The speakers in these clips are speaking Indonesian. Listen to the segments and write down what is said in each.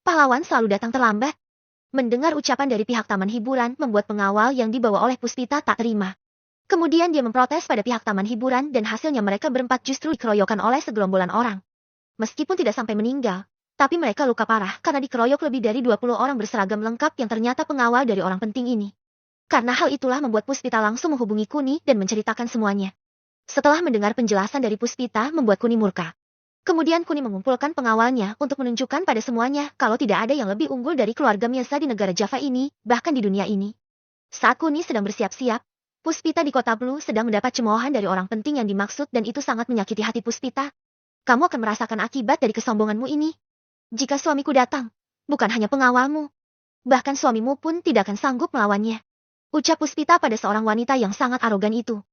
pahlawan selalu datang terlambat. Mendengar ucapan dari pihak taman hiburan membuat pengawal yang dibawa oleh Puspita tak terima. Kemudian dia memprotes pada pihak taman hiburan dan hasilnya mereka berempat justru dikeroyokan oleh segerombolan orang. Meskipun tidak sampai meninggal, tapi mereka luka parah karena dikeroyok lebih dari 20 orang berseragam lengkap yang ternyata pengawal dari orang penting ini. Karena hal itulah membuat Puspita langsung menghubungi Kuni dan menceritakan semuanya. Setelah mendengar penjelasan dari Puspita membuat Kuni murka. Kemudian Kuni mengumpulkan pengawalnya untuk menunjukkan pada semuanya kalau tidak ada yang lebih unggul dari keluarga Mirza di negara Java ini, bahkan di dunia ini. Saat Kuni sedang bersiap-siap, Puspita di kota Blue sedang mendapat cemoohan dari orang penting yang dimaksud dan itu sangat menyakiti hati Puspita. Kamu akan merasakan akibat dari kesombonganmu ini. Jika suamiku datang, bukan hanya pengawalmu, bahkan suamimu pun tidak akan sanggup melawannya. Ucap Puspita pada seorang wanita yang sangat arogan itu.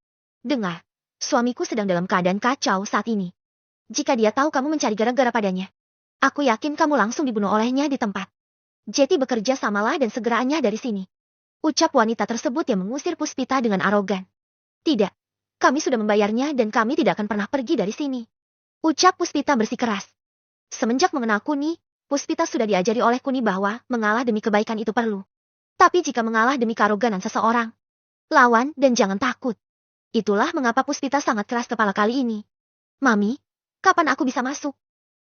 Dengar, suamiku sedang dalam keadaan kacau saat ini. Jika dia tahu kamu mencari gara-gara padanya, aku yakin kamu langsung dibunuh olehnya di tempat. Jeti bekerja samalah dan segeraannya dari sini. Ucap wanita tersebut yang mengusir Puspita dengan arogan. Tidak, kami sudah membayarnya dan kami tidak akan pernah pergi dari sini. Ucap Puspita bersikeras. Semenjak mengenal Kuni, Puspita sudah diajari oleh Kuni bahwa mengalah demi kebaikan itu perlu. Tapi jika mengalah demi kearoganan seseorang, lawan dan jangan takut. Itulah mengapa Puspita sangat keras kepala kali ini. Mami, kapan aku bisa masuk?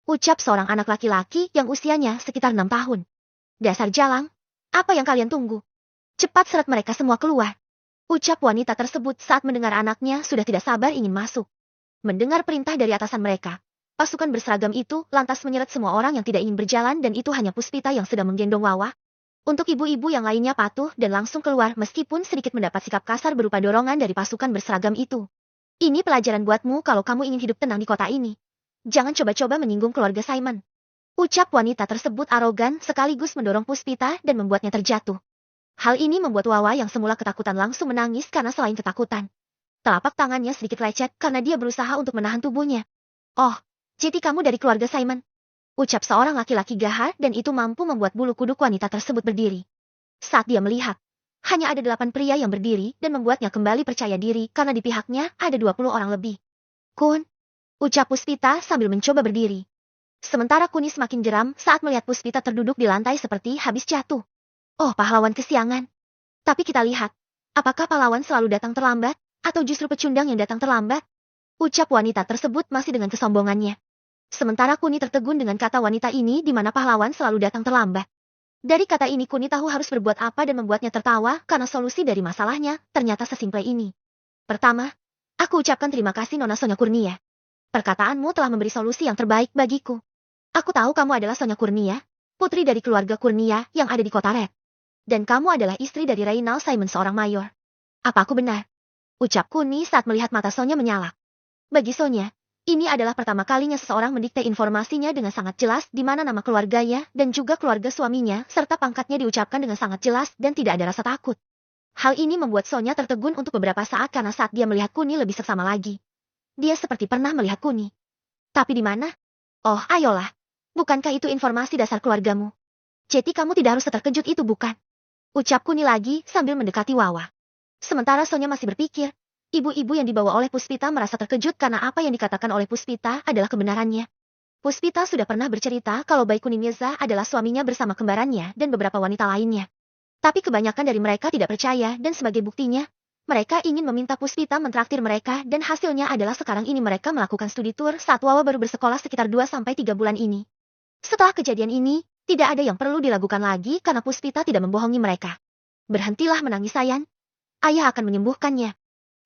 Ucap seorang anak laki-laki yang usianya sekitar 6 tahun. Dasar jalang, apa yang kalian tunggu? Cepat seret mereka semua keluar. Ucap wanita tersebut saat mendengar anaknya sudah tidak sabar ingin masuk. Mendengar perintah dari atasan mereka, pasukan berseragam itu lantas menyeret semua orang yang tidak ingin berjalan dan itu hanya Puspita yang sedang menggendong Wawa. Untuk ibu-ibu yang lainnya patuh dan langsung keluar meskipun sedikit mendapat sikap kasar berupa dorongan dari pasukan berseragam itu. Ini pelajaran buatmu kalau kamu ingin hidup tenang di kota ini. Jangan coba-coba menyinggung keluarga Simon. Ucap wanita tersebut arogan sekaligus mendorong Puspita dan membuatnya terjatuh. Hal ini membuat Wawa yang semula ketakutan langsung menangis karena selain ketakutan, telapak tangannya sedikit lecet karena dia berusaha untuk menahan tubuhnya. Oh, jadi kamu dari keluarga Simon? Ucap seorang laki-laki gahar dan itu mampu membuat bulu kuduk wanita tersebut berdiri. Saat dia melihat, hanya ada 8 pria yang berdiri dan membuatnya kembali percaya diri karena di pihaknya ada 20 orang lebih. Kun, ucap Puspita sambil mencoba berdiri. Sementara Kuni semakin geram saat melihat Puspita terduduk di lantai seperti habis jatuh. Oh, pahlawan kesiangan. Tapi kita lihat, apakah pahlawan selalu datang terlambat, atau justru pecundang yang datang terlambat? Ucap wanita tersebut masih dengan kesombongannya. Sementara Kuni tertegun dengan kata wanita ini di mana pahlawan selalu datang terlambat. Dari kata ini Kuni tahu harus berbuat apa dan membuatnya tertawa karena solusi dari masalahnya ternyata sesimpel ini. Pertama, aku ucapkan terima kasih Nona Sonya Kurnia. Perkataanmu telah memberi solusi yang terbaik bagiku. Aku tahu kamu adalah Sonya Kurnia, putri dari keluarga Kurnia yang ada di kota Red. Dan kamu adalah istri dari Reynald Simon seorang mayor. Apa aku benar? Ucap Kuni saat melihat mata Sonya menyala. Bagi Sonya, ini adalah pertama kalinya seseorang mendikte informasinya dengan sangat jelas di mana nama keluarganya dan juga keluarga suaminya serta pangkatnya diucapkan dengan sangat jelas dan tidak ada rasa takut. Hal ini membuat Sonya tertegun untuk beberapa saat karena saat dia melihat Kuni lebih seksama lagi. Dia seperti pernah melihat Kuni. Tapi di mana? Oh, ayolah. Bukankah itu informasi dasar keluargamu? Jadi kamu tidak harus terkejut itu bukan? Ucap Kuni lagi sambil mendekati Wawa. Sementara Sonya masih berpikir, ibu-ibu yang dibawa oleh Puspita merasa terkejut karena apa yang dikatakan oleh Puspita adalah kebenarannya. Puspita sudah pernah bercerita kalau bayi Kuni Mirza adalah suaminya bersama kembarannya dan beberapa wanita lainnya. Tapi kebanyakan dari mereka tidak percaya dan sebagai buktinya, mereka ingin meminta Puspita mentraktir mereka dan hasilnya adalah sekarang ini mereka melakukan studi tour saat Wawa baru bersekolah sekitar 2-3 bulan ini. Setelah kejadian ini, tidak ada yang perlu dilakukan lagi karena Puspita tidak membohongi mereka. Berhentilah menangis sayang. Ayah akan menyembuhkannya.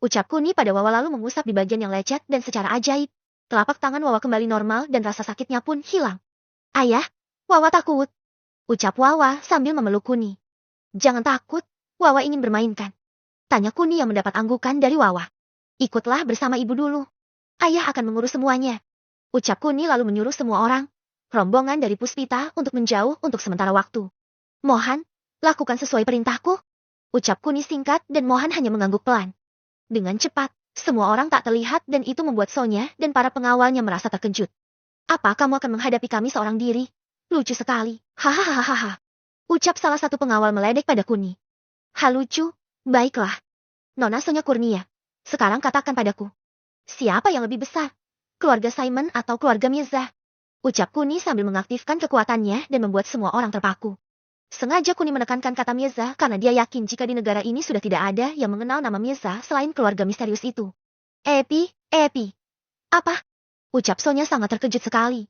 Ucap Kuni pada Wawa lalu mengusap di bagian yang lecet dan secara ajaib, telapak tangan Wawa kembali normal dan rasa sakitnya pun hilang. Ayah, Wawa takut. Ucap Wawa sambil memeluk Kuni. Jangan takut, Wawa ingin bermainkan. Tanya Kuni yang mendapat anggukan dari Wawa. Ikutlah bersama ibu dulu. Ayah akan mengurus semuanya. Ucap Kuni lalu menyuruh semua orang, rombongan dari Puspita untuk menjauh untuk sementara waktu. Mohan, lakukan sesuai perintahku. Ucap Kuni singkat dan Mohan hanya mengangguk pelan. Dengan cepat, semua orang tak terlihat dan itu membuat Sonya dan para pengawalnya merasa terkejut. Apa kamu akan menghadapi kami seorang diri? Lucu sekali. Hahaha. Ucap salah satu pengawal meledek pada Kuni. Lucu. Baiklah. Nona Sonya Kurnia, sekarang katakan padaku. Siapa yang lebih besar? Keluarga Simon atau keluarga Mirza? Ucap Kuni sambil mengaktifkan kekuatannya dan membuat semua orang terpaku. Sengaja Kuni menekankan kata Mirza karena dia yakin jika di negara ini sudah tidak ada yang mengenal nama Mirza selain keluarga misterius itu. Epi. Apa? Ucap Sonya sangat terkejut sekali.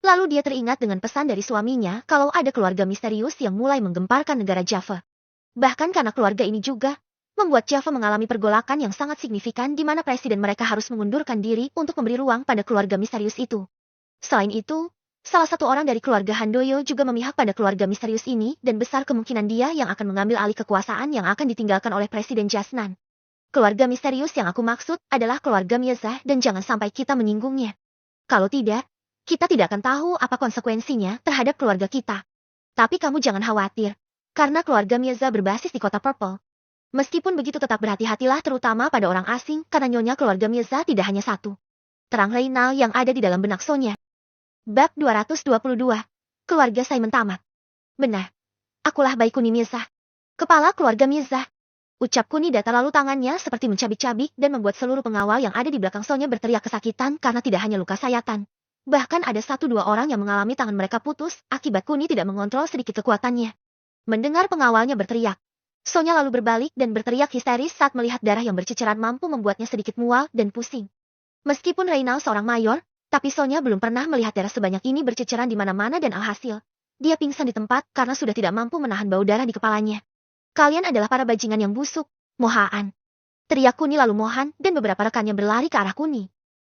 Lalu dia teringat dengan pesan dari suaminya kalau ada keluarga misterius yang mulai menggemparkan negara Java. Bahkan karena keluarga ini juga, membuat Java mengalami pergolakan yang sangat signifikan di mana presiden mereka harus mengundurkan diri untuk memberi ruang pada keluarga misterius itu. Selain itu, salah satu orang dari keluarga Handoyo juga memihak pada keluarga misterius ini dan besar kemungkinan dia yang akan mengambil alih kekuasaan yang akan ditinggalkan oleh Presiden Jasnan. Keluarga misterius yang aku maksud adalah keluarga Mirza dan jangan sampai kita menyinggungnya. Kalau tidak, kita tidak akan tahu apa konsekuensinya terhadap keluarga kita. Tapi kamu jangan khawatir, karena keluarga Mirza berbasis di kota Purple. Meskipun begitu tetap berhati-hatilah terutama pada orang asing karena nyonya keluarga Mirza tidak hanya satu. Terang Reynal yang ada di dalam benak Sonya. Bab 222. Keluarga Simon tamat. Benar. Akulah Bai Kuni Mirza. Kepala keluarga Mirza. Ucap Kuni datar lalu tangannya seperti mencabik-cabik dan membuat seluruh pengawal yang ada di belakang Sonya berteriak kesakitan karena tidak hanya luka sayatan. Bahkan ada 1-2 orang yang mengalami tangan mereka putus akibat Kuni tidak mengontrol sedikit kekuatannya. Mendengar pengawalnya berteriak, Sonya lalu berbalik dan berteriak histeris saat melihat darah yang berceceran mampu membuatnya sedikit mual dan pusing. Meskipun Reynal seorang mayor, tapi Sonya belum pernah melihat darah sebanyak ini berceceran di mana-mana dan alhasil, dia pingsan di tempat karena sudah tidak mampu menahan bau darah di kepalanya. Kalian adalah para bajingan yang busuk, Mohaan. Teriak Kuni lalu Mohan dan beberapa rekannya berlari ke arah Kuni.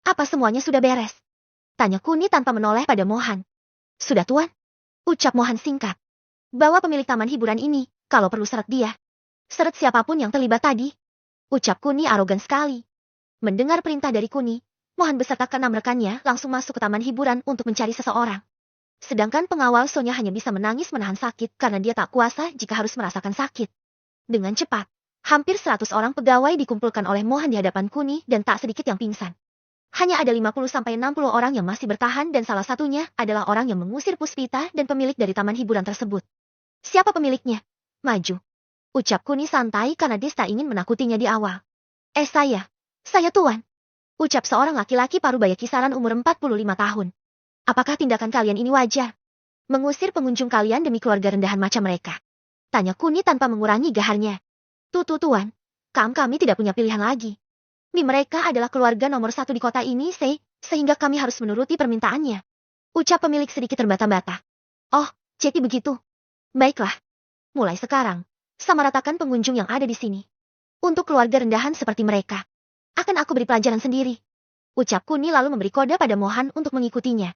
Apa semuanya sudah beres? Tanya Kuni tanpa menoleh pada Mohan. Sudah tuan? Ucap Mohan singkat. Bawa pemilik taman hiburan ini, kalau perlu seret dia. Seret siapapun yang terlibat tadi. Ucap Kuni arogan sekali. Mendengar perintah dari Kuni, Mohan beserta ke-6 rekannya langsung masuk ke taman hiburan untuk mencari seseorang. Sedangkan pengawal Sonya hanya bisa menangis menahan sakit karena dia tak kuasa jika harus merasakan sakit. Dengan cepat, hampir 100 orang pegawai dikumpulkan oleh Mohan di hadapan Kuni dan tak sedikit yang pingsan. Hanya ada 50-60 orang yang masih bertahan dan salah satunya adalah orang yang mengusir Puspita dan pemilik dari taman hiburan tersebut. Siapa pemiliknya? Maju. Ucap Kuni santai karena dia tak ingin menakutinya di awal. Saya tuan. Ucap seorang laki-laki parubaya kisaran umur 45 tahun. Apakah tindakan kalian ini wajar? Mengusir pengunjung kalian demi keluarga rendahan macam mereka? Tanya Kuni tanpa mengurangi gaharnya. Tuan, kami tidak punya pilihan lagi. Mereka adalah keluarga nomor 1 di kota ini, sehingga kami harus menuruti permintaannya. Ucap pemilik sedikit terbata-bata. Oh, jadi begitu. Baiklah. Mulai sekarang, samaratakan pengunjung yang ada di sini. Untuk keluarga rendahan seperti mereka, akan aku beri pelajaran sendiri. Ucap Kuni lalu memberi kode pada Mohan untuk mengikutinya.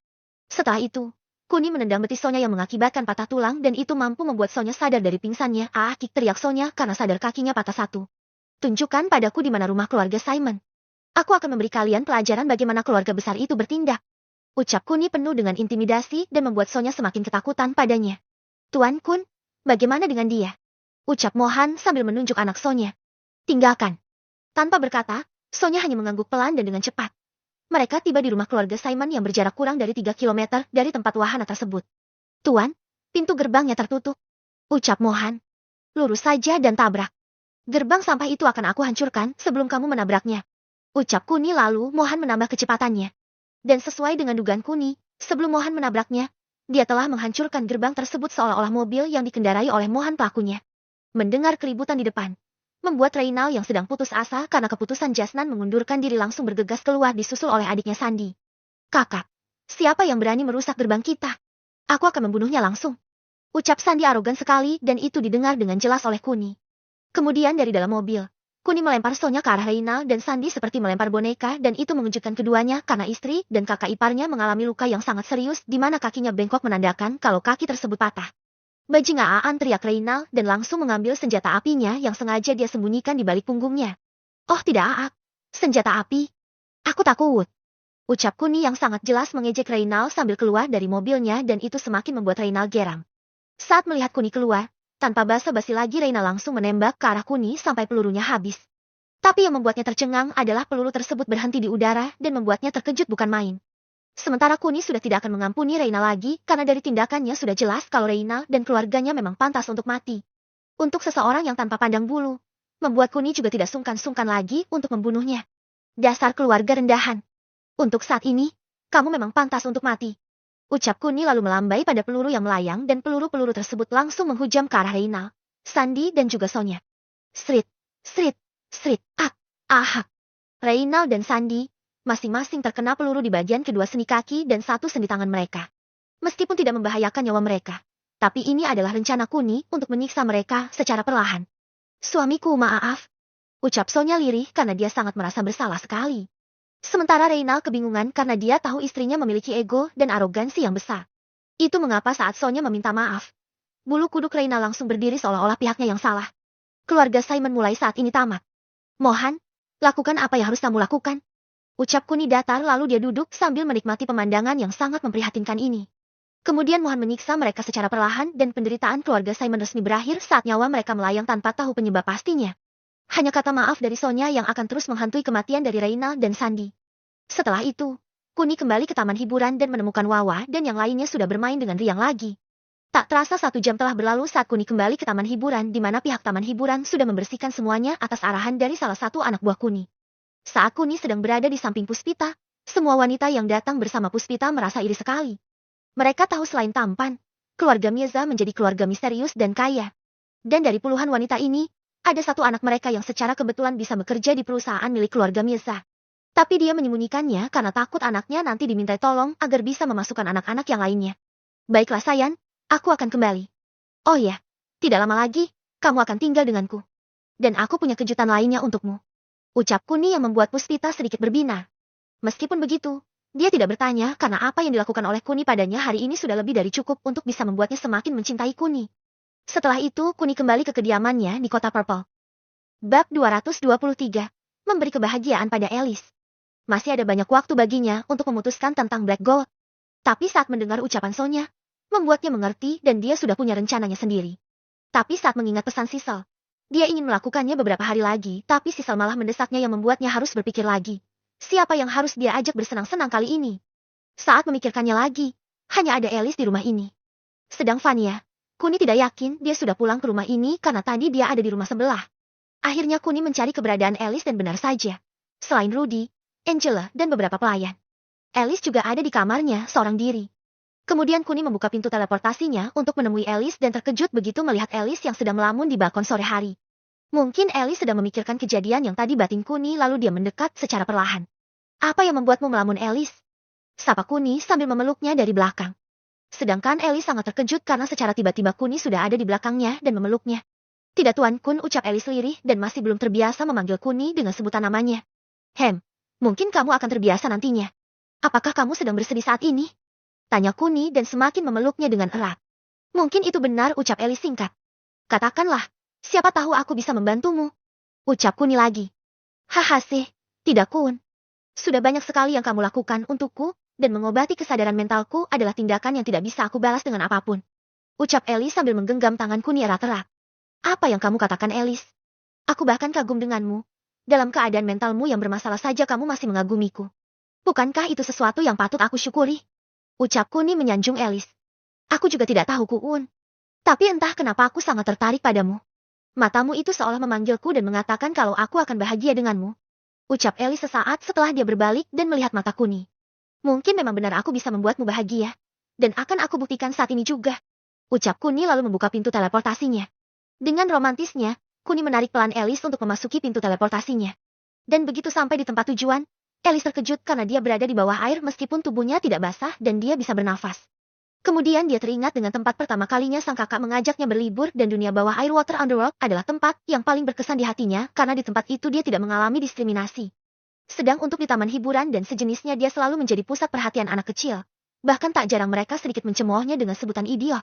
Setelah itu, Kuni menendang betis Sonya yang mengakibatkan patah tulang dan itu mampu membuat Sonya sadar dari pingsannya. Kik teriak Sonya karena sadar kakinya patah satu. Tunjukkan padaku di mana rumah keluarga Simon. Aku akan memberi kalian pelajaran bagaimana keluarga besar itu bertindak. Ucap Kuni penuh dengan intimidasi dan membuat Sonya semakin ketakutan padanya. Tuan Kun, bagaimana dengan dia? Ucap Mohan sambil menunjuk anak Sonya. Tinggalkan. Tanpa berkata, Sonya hanya mengangguk pelan dan dengan cepat. Mereka tiba di rumah keluarga Simon yang berjarak kurang dari 3 kilometer dari tempat wahana tersebut. Tuan, pintu gerbangnya tertutup. Ucap Mohan. Lurus saja dan tabrak. Gerbang sampah itu akan aku hancurkan sebelum kamu menabraknya. Ucap Kuni lalu Mohan menambah kecepatannya. Dan sesuai dengan dugaan Kuni, sebelum Mohan menabraknya, dia telah menghancurkan gerbang tersebut seolah-olah mobil yang dikendarai oleh Mohan pelakunya. Mendengar keributan di depan, membuat Reynal yang sedang putus asa karena keputusan Jasnan mengundurkan diri langsung bergegas keluar disusul oleh adiknya Sandi. Kakak, siapa yang berani merusak gerbang kita? Aku akan membunuhnya langsung. Ucap Sandi arogan sekali dan itu didengar dengan jelas oleh Kuni. Kemudian dari dalam mobil, Kuni melempar Sonya ke arah Reynal dan Sandi seperti melempar boneka dan itu mengejutkan keduanya karena istri dan kakak iparnya mengalami luka yang sangat serius di mana kakinya bengkok menandakan kalau kaki tersebut patah. Bajingan, teriak Reynal dan langsung mengambil senjata apinya yang sengaja dia sembunyikan di balik punggungnya. Oh tidak, senjata api. Aku takut. Ucap Kuni yang sangat jelas mengejek Reynal sambil keluar dari mobilnya dan itu semakin membuat Reynal geram. Saat melihat Kuni keluar, tanpa basa-basi lagi Reynal langsung menembak ke arah Kuni sampai pelurunya habis. Tapi yang membuatnya tercengang adalah peluru tersebut berhenti di udara dan membuatnya terkejut bukan main. Sementara Kuni sudah tidak akan mengampuni Reynal lagi karena dari tindakannya sudah jelas kalau Reynal dan keluarganya memang pantas untuk mati. Untuk seseorang yang tanpa pandang bulu, membuat Kuni juga tidak sungkan-sungkan lagi untuk membunuhnya. Dasar keluarga rendahan. Untuk saat ini, kamu memang pantas untuk mati. Ucap Kuni lalu melambai pada peluru yang melayang dan peluru-peluru tersebut langsung menghujam ke arah Reynald, Sandy dan juga Sonya. Srit, srit, srit, ahak. Reynald dan Sandy masing-masing terkena peluru di bagian kedua sendi kaki dan satu sendi tangan mereka. Meskipun tidak membahayakan nyawa mereka, tapi ini adalah rencana Kuni untuk menyiksa mereka secara perlahan. Suamiku, maaf. Ucap Sonya lirih karena dia sangat merasa bersalah sekali. Sementara Reynald kebingungan karena dia tahu istrinya memiliki ego dan arogansi yang besar. Itu mengapa saat Sonya meminta maaf, bulu kuduk Reynald langsung berdiri seolah-olah pihaknya yang salah. Keluarga Simon mulai saat ini tamat. Mohan, lakukan apa yang harus kamu lakukan. Ucap Kuni datar lalu dia duduk sambil menikmati pemandangan yang sangat memprihatinkan ini. Kemudian Mohan menyiksa mereka secara perlahan dan penderitaan keluarga Simon resmi berakhir saat nyawa mereka melayang tanpa tahu penyebab pastinya. Hanya kata maaf dari Sonya yang akan terus menghantui kematian dari Reynald dan Sandy. Setelah itu, Kuni kembali ke taman hiburan dan menemukan Wawa dan yang lainnya sudah bermain dengan riang lagi. Tak terasa 1 jam telah berlalu saat Kuni kembali ke taman hiburan di mana pihak taman hiburan sudah membersihkan semuanya atas arahan dari salah satu anak buah Kuni. Saat Kuni sedang berada di samping Puspita, semua wanita yang datang bersama Puspita merasa iri sekali. Mereka tahu selain tampan, keluarga Mirza menjadi keluarga misterius dan kaya. Dan dari puluhan wanita ini, ada satu anak mereka yang secara kebetulan bisa bekerja di perusahaan milik keluarga Mirza. Tapi dia menyembunyikannya karena takut anaknya nanti dimintai tolong agar bisa memasukkan anak-anak yang lainnya. Baiklah sayang, aku akan kembali. Oh ya, tidak lama lagi, kamu akan tinggal denganku. Dan aku punya kejutan lainnya untukmu. Ucap Kuni yang membuat Puspita sedikit berbinar. Meskipun begitu, dia tidak bertanya karena apa yang dilakukan oleh Kuni padanya hari ini sudah lebih dari cukup untuk bisa membuatnya semakin mencintai Kuni. Setelah itu Kuni kembali ke kediamannya di kota Purple. Bab 223. Memberi kebahagiaan pada Alice. Masih ada banyak waktu baginya untuk memutuskan tentang Black Gold. Tapi saat mendengar ucapan Sonya, membuatnya mengerti dan dia sudah punya rencananya sendiri. Tapi saat mengingat pesan Sisal, dia ingin melakukannya beberapa hari lagi, tapi Sisal malah mendesaknya yang membuatnya harus berpikir lagi. Siapa yang harus dia ajak bersenang-senang kali ini? Saat memikirkannya lagi, hanya ada Alice di rumah ini. Sedang Vanya, Kuni tidak yakin dia sudah pulang ke rumah ini karena tadi dia ada di rumah sebelah. Akhirnya Kuni mencari keberadaan Alice dan benar saja. Selain Rudy, Angela, dan beberapa pelayan, Alice juga ada di kamarnya seorang diri. Kemudian Kuni membuka pintu teleportasinya untuk menemui Alice dan terkejut begitu melihat Alice yang sedang melamun di balkon sore hari. Mungkin Alice sedang memikirkan kejadian yang tadi batin Kuni lalu dia mendekat secara perlahan. Apa yang membuatmu melamun Alice? Sapa Kuni sambil memeluknya dari belakang. Sedangkan Alice sangat terkejut karena secara tiba-tiba Kuni sudah ada di belakangnya dan memeluknya. Tidak Tuan Kun, ucap Alice lirih dan masih belum terbiasa memanggil Kuni dengan sebutan namanya. Mungkin kamu akan terbiasa nantinya. Apakah kamu sedang bersedih saat ini? Tanya Kuni dan semakin memeluknya dengan erat. Mungkin itu benar, ucap Alice singkat. Katakanlah, siapa tahu aku bisa membantumu. Ucap Kuni lagi. Haha sih, tidak Kun. Sudah banyak sekali yang kamu lakukan untukku, dan mengobati kesadaran mentalku adalah tindakan yang tidak bisa aku balas dengan apapun. Ucap Alice sambil menggenggam tangan Kuni erat-erat. Apa yang kamu katakan Alice? Aku bahkan kagum denganmu. Dalam keadaan mentalmu yang bermasalah saja kamu masih mengagumiku. Bukankah itu sesuatu yang patut aku syukuri? Ucap Kuni menyanjung Alice. Aku juga tidak tahu Kun. Tapi entah kenapa aku sangat tertarik padamu. Matamu itu seolah memanggilku dan mengatakan kalau aku akan bahagia denganmu. Ucap Alice sesaat setelah dia berbalik dan melihat mata Kuni. Mungkin memang benar aku bisa membuatmu bahagia. Dan akan aku buktikan saat ini juga. Ucap Kuni lalu membuka pintu teleportasinya. Dengan romantisnya, Kuni menarik pelan Alice untuk memasuki pintu teleportasinya. Dan begitu sampai di tempat tujuan, Alice terkejut karena dia berada di bawah air meskipun tubuhnya tidak basah dan dia bisa bernafas. Kemudian dia teringat dengan tempat pertama kalinya sang kakak mengajaknya berlibur dan dunia bawah air Water Underworld adalah tempat yang paling berkesan di hatinya karena di tempat itu dia tidak mengalami diskriminasi. Sedang untuk di taman hiburan dan sejenisnya dia selalu menjadi pusat perhatian anak kecil. Bahkan tak jarang mereka sedikit mencemoohnya dengan sebutan idiot.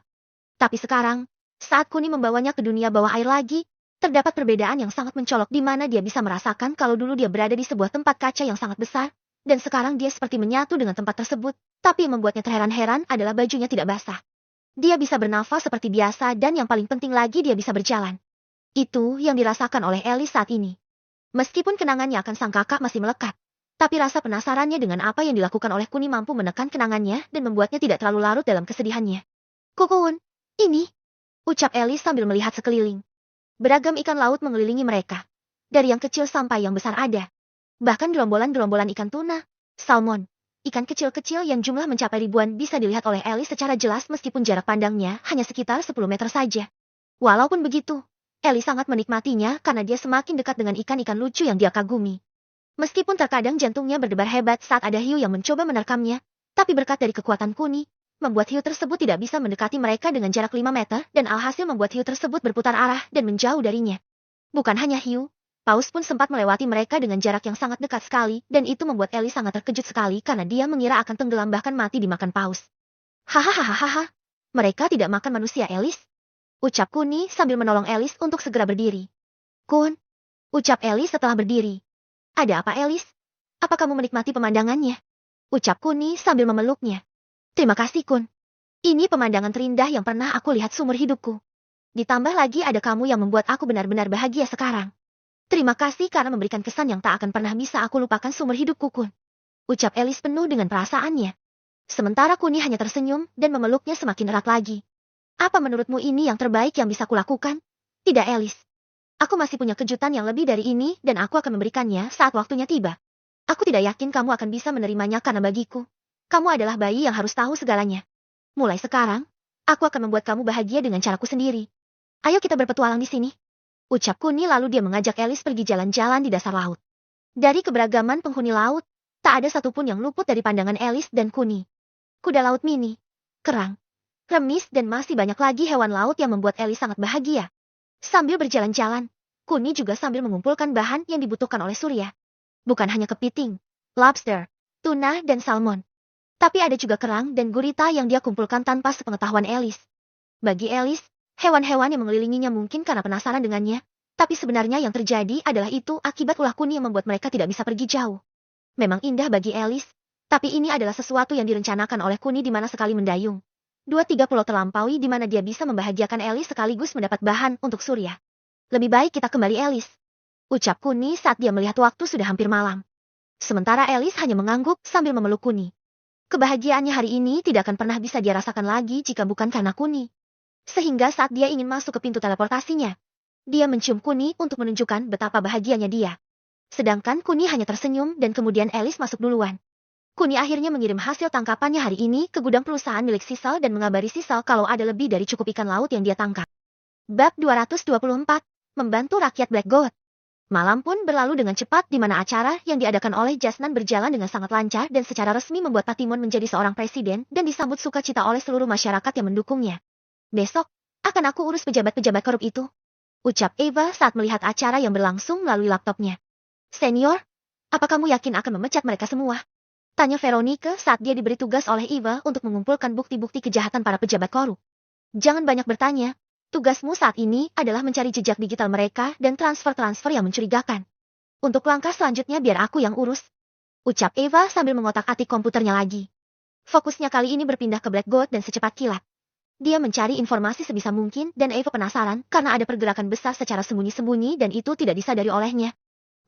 Tapi sekarang, saat Kuni membawanya ke dunia bawah air lagi, terdapat perbedaan yang sangat mencolok di mana dia bisa merasakan kalau dulu dia berada di sebuah tempat kaca yang sangat besar, dan sekarang dia seperti menyatu dengan tempat tersebut, tapi yang membuatnya terheran-heran adalah bajunya tidak basah. Dia bisa bernafas seperti biasa dan yang paling penting lagi dia bisa berjalan. Itu yang dirasakan oleh Alice saat ini. Meskipun kenangannya akan sang kakak masih melekat, tapi rasa penasarannya dengan apa yang dilakukan oleh Kuni mampu menekan kenangannya dan membuatnya tidak terlalu larut dalam kesedihannya. Kukun, ini, ucap Alice sambil melihat sekeliling. Beragam ikan laut mengelilingi mereka. Dari yang kecil sampai yang besar ada. Bahkan gerombolan-gerombolan ikan tuna, salmon, Ikan kecil-kecil yang jumlah mencapai ribuan bisa dilihat oleh Alice secara jelas meskipun jarak pandangnya hanya sekitar 10 meter saja. Walaupun begitu, Alice sangat menikmatinya karena dia semakin dekat dengan ikan-ikan lucu yang dia kagumi. Meskipun terkadang jantungnya berdebar hebat saat ada hiu yang mencoba menerkamnya, tapi berkat dari kekuatan Kuni, membuat hiu tersebut tidak bisa mendekati mereka dengan jarak 5 meter dan alhasil membuat hiu tersebut berputar arah dan menjauh darinya. Bukan hanya hiu, paus pun sempat melewati mereka dengan jarak yang sangat dekat sekali, dan itu membuat Alice sangat terkejut sekali karena dia mengira akan tenggelam bahkan mati dimakan paus. Hahaha, mereka tidak makan manusia, Alice. Ucap Kuni sambil menolong Alice untuk segera berdiri. Kun, ucap Alice setelah berdiri. Ada apa, Alice? Apa kamu menikmati pemandangannya? Ucap Kuni sambil memeluknya. Terima kasih, Kun. Ini pemandangan terindah yang pernah aku lihat seumur hidupku. Ditambah lagi ada kamu yang membuat aku benar-benar bahagia sekarang. Terima kasih karena memberikan kesan yang tak akan pernah bisa aku lupakan seumur hidupku, Kun. Ucap Alice penuh dengan perasaannya. Sementara Kuni hanya tersenyum dan memeluknya semakin erat lagi. Apa menurutmu ini yang terbaik yang bisa kulakukan? Tidak, Alice. Aku masih punya kejutan yang lebih dari ini dan aku akan memberikannya saat waktunya tiba. Aku tidak yakin kamu akan bisa menerimanya karena bagiku, kamu adalah bayi yang harus tahu segalanya. Mulai sekarang, aku akan membuat kamu bahagia dengan caraku sendiri. Ayo kita berpetualang di sini. Ucap Kuni lalu dia mengajak Alice pergi jalan-jalan di dasar laut. Dari keberagaman penghuni laut, tak ada satupun yang luput dari pandangan Alice dan Kuni. Kuda laut mini, kerang, remis dan masih banyak lagi hewan laut yang membuat Alice sangat bahagia. Sambil berjalan-jalan, Kuni juga sambil mengumpulkan bahan yang dibutuhkan oleh Surya. Bukan hanya kepiting, lobster, tuna dan salmon. Tapi ada juga kerang dan gurita yang dia kumpulkan tanpa sepengetahuan Alice. Bagi Alice, hewan-hewan yang mengelilinginya mungkin karena penasaran dengannya, tapi sebenarnya yang terjadi adalah itu akibat ulah Kuni yang membuat mereka tidak bisa pergi jauh. Memang indah bagi Alice, tapi ini adalah sesuatu yang direncanakan oleh Kuni di mana sekali mendayung. 2-3 pulau terlampaui di mana dia bisa membahagiakan Alice sekaligus mendapat bahan untuk Surya. Lebih baik kita kembali, Alice. Ucap Kuni saat dia melihat waktu sudah hampir malam. Sementara Alice hanya mengangguk sambil memeluk Kuni. Kebahagiaannya hari ini tidak akan pernah bisa dia rasakan lagi jika bukan karena Kuni. Sehingga saat dia ingin masuk ke pintu teleportasinya, dia mencium Kuni untuk menunjukkan betapa bahagianya dia. Sedangkan Kuni hanya tersenyum dan kemudian Alice masuk duluan. Kuni akhirnya mengirim hasil tangkapannya hari ini ke gudang perusahaan milik Sisal dan mengabari Sisal kalau ada lebih dari cukup ikan laut yang dia tangkap. Bab 224, Membantu Rakyat Black God. Malam pun berlalu dengan cepat di mana acara yang diadakan oleh Jasnan berjalan dengan sangat lancar dan secara resmi membuat Patimon menjadi seorang presiden dan disambut sukacita oleh seluruh masyarakat yang mendukungnya. Besok, akan aku urus pejabat-pejabat korup itu. Ucap Eva saat melihat acara yang berlangsung melalui laptopnya. Senior, apa kamu yakin akan memecat mereka semua? Tanya Veronica saat dia diberi tugas oleh Eva untuk mengumpulkan bukti-bukti kejahatan para pejabat korup. Jangan banyak bertanya. Tugasmu saat ini adalah mencari jejak digital mereka dan transfer-transfer yang mencurigakan. Untuk langkah selanjutnya biar aku yang urus. Ucap Eva sambil mengotak-atik komputernya lagi. Fokusnya kali ini berpindah ke Black God dan secepat kilat. Dia mencari informasi sebisa mungkin dan Eva penasaran karena ada pergerakan besar secara sembunyi-sembunyi dan itu tidak disadari olehnya.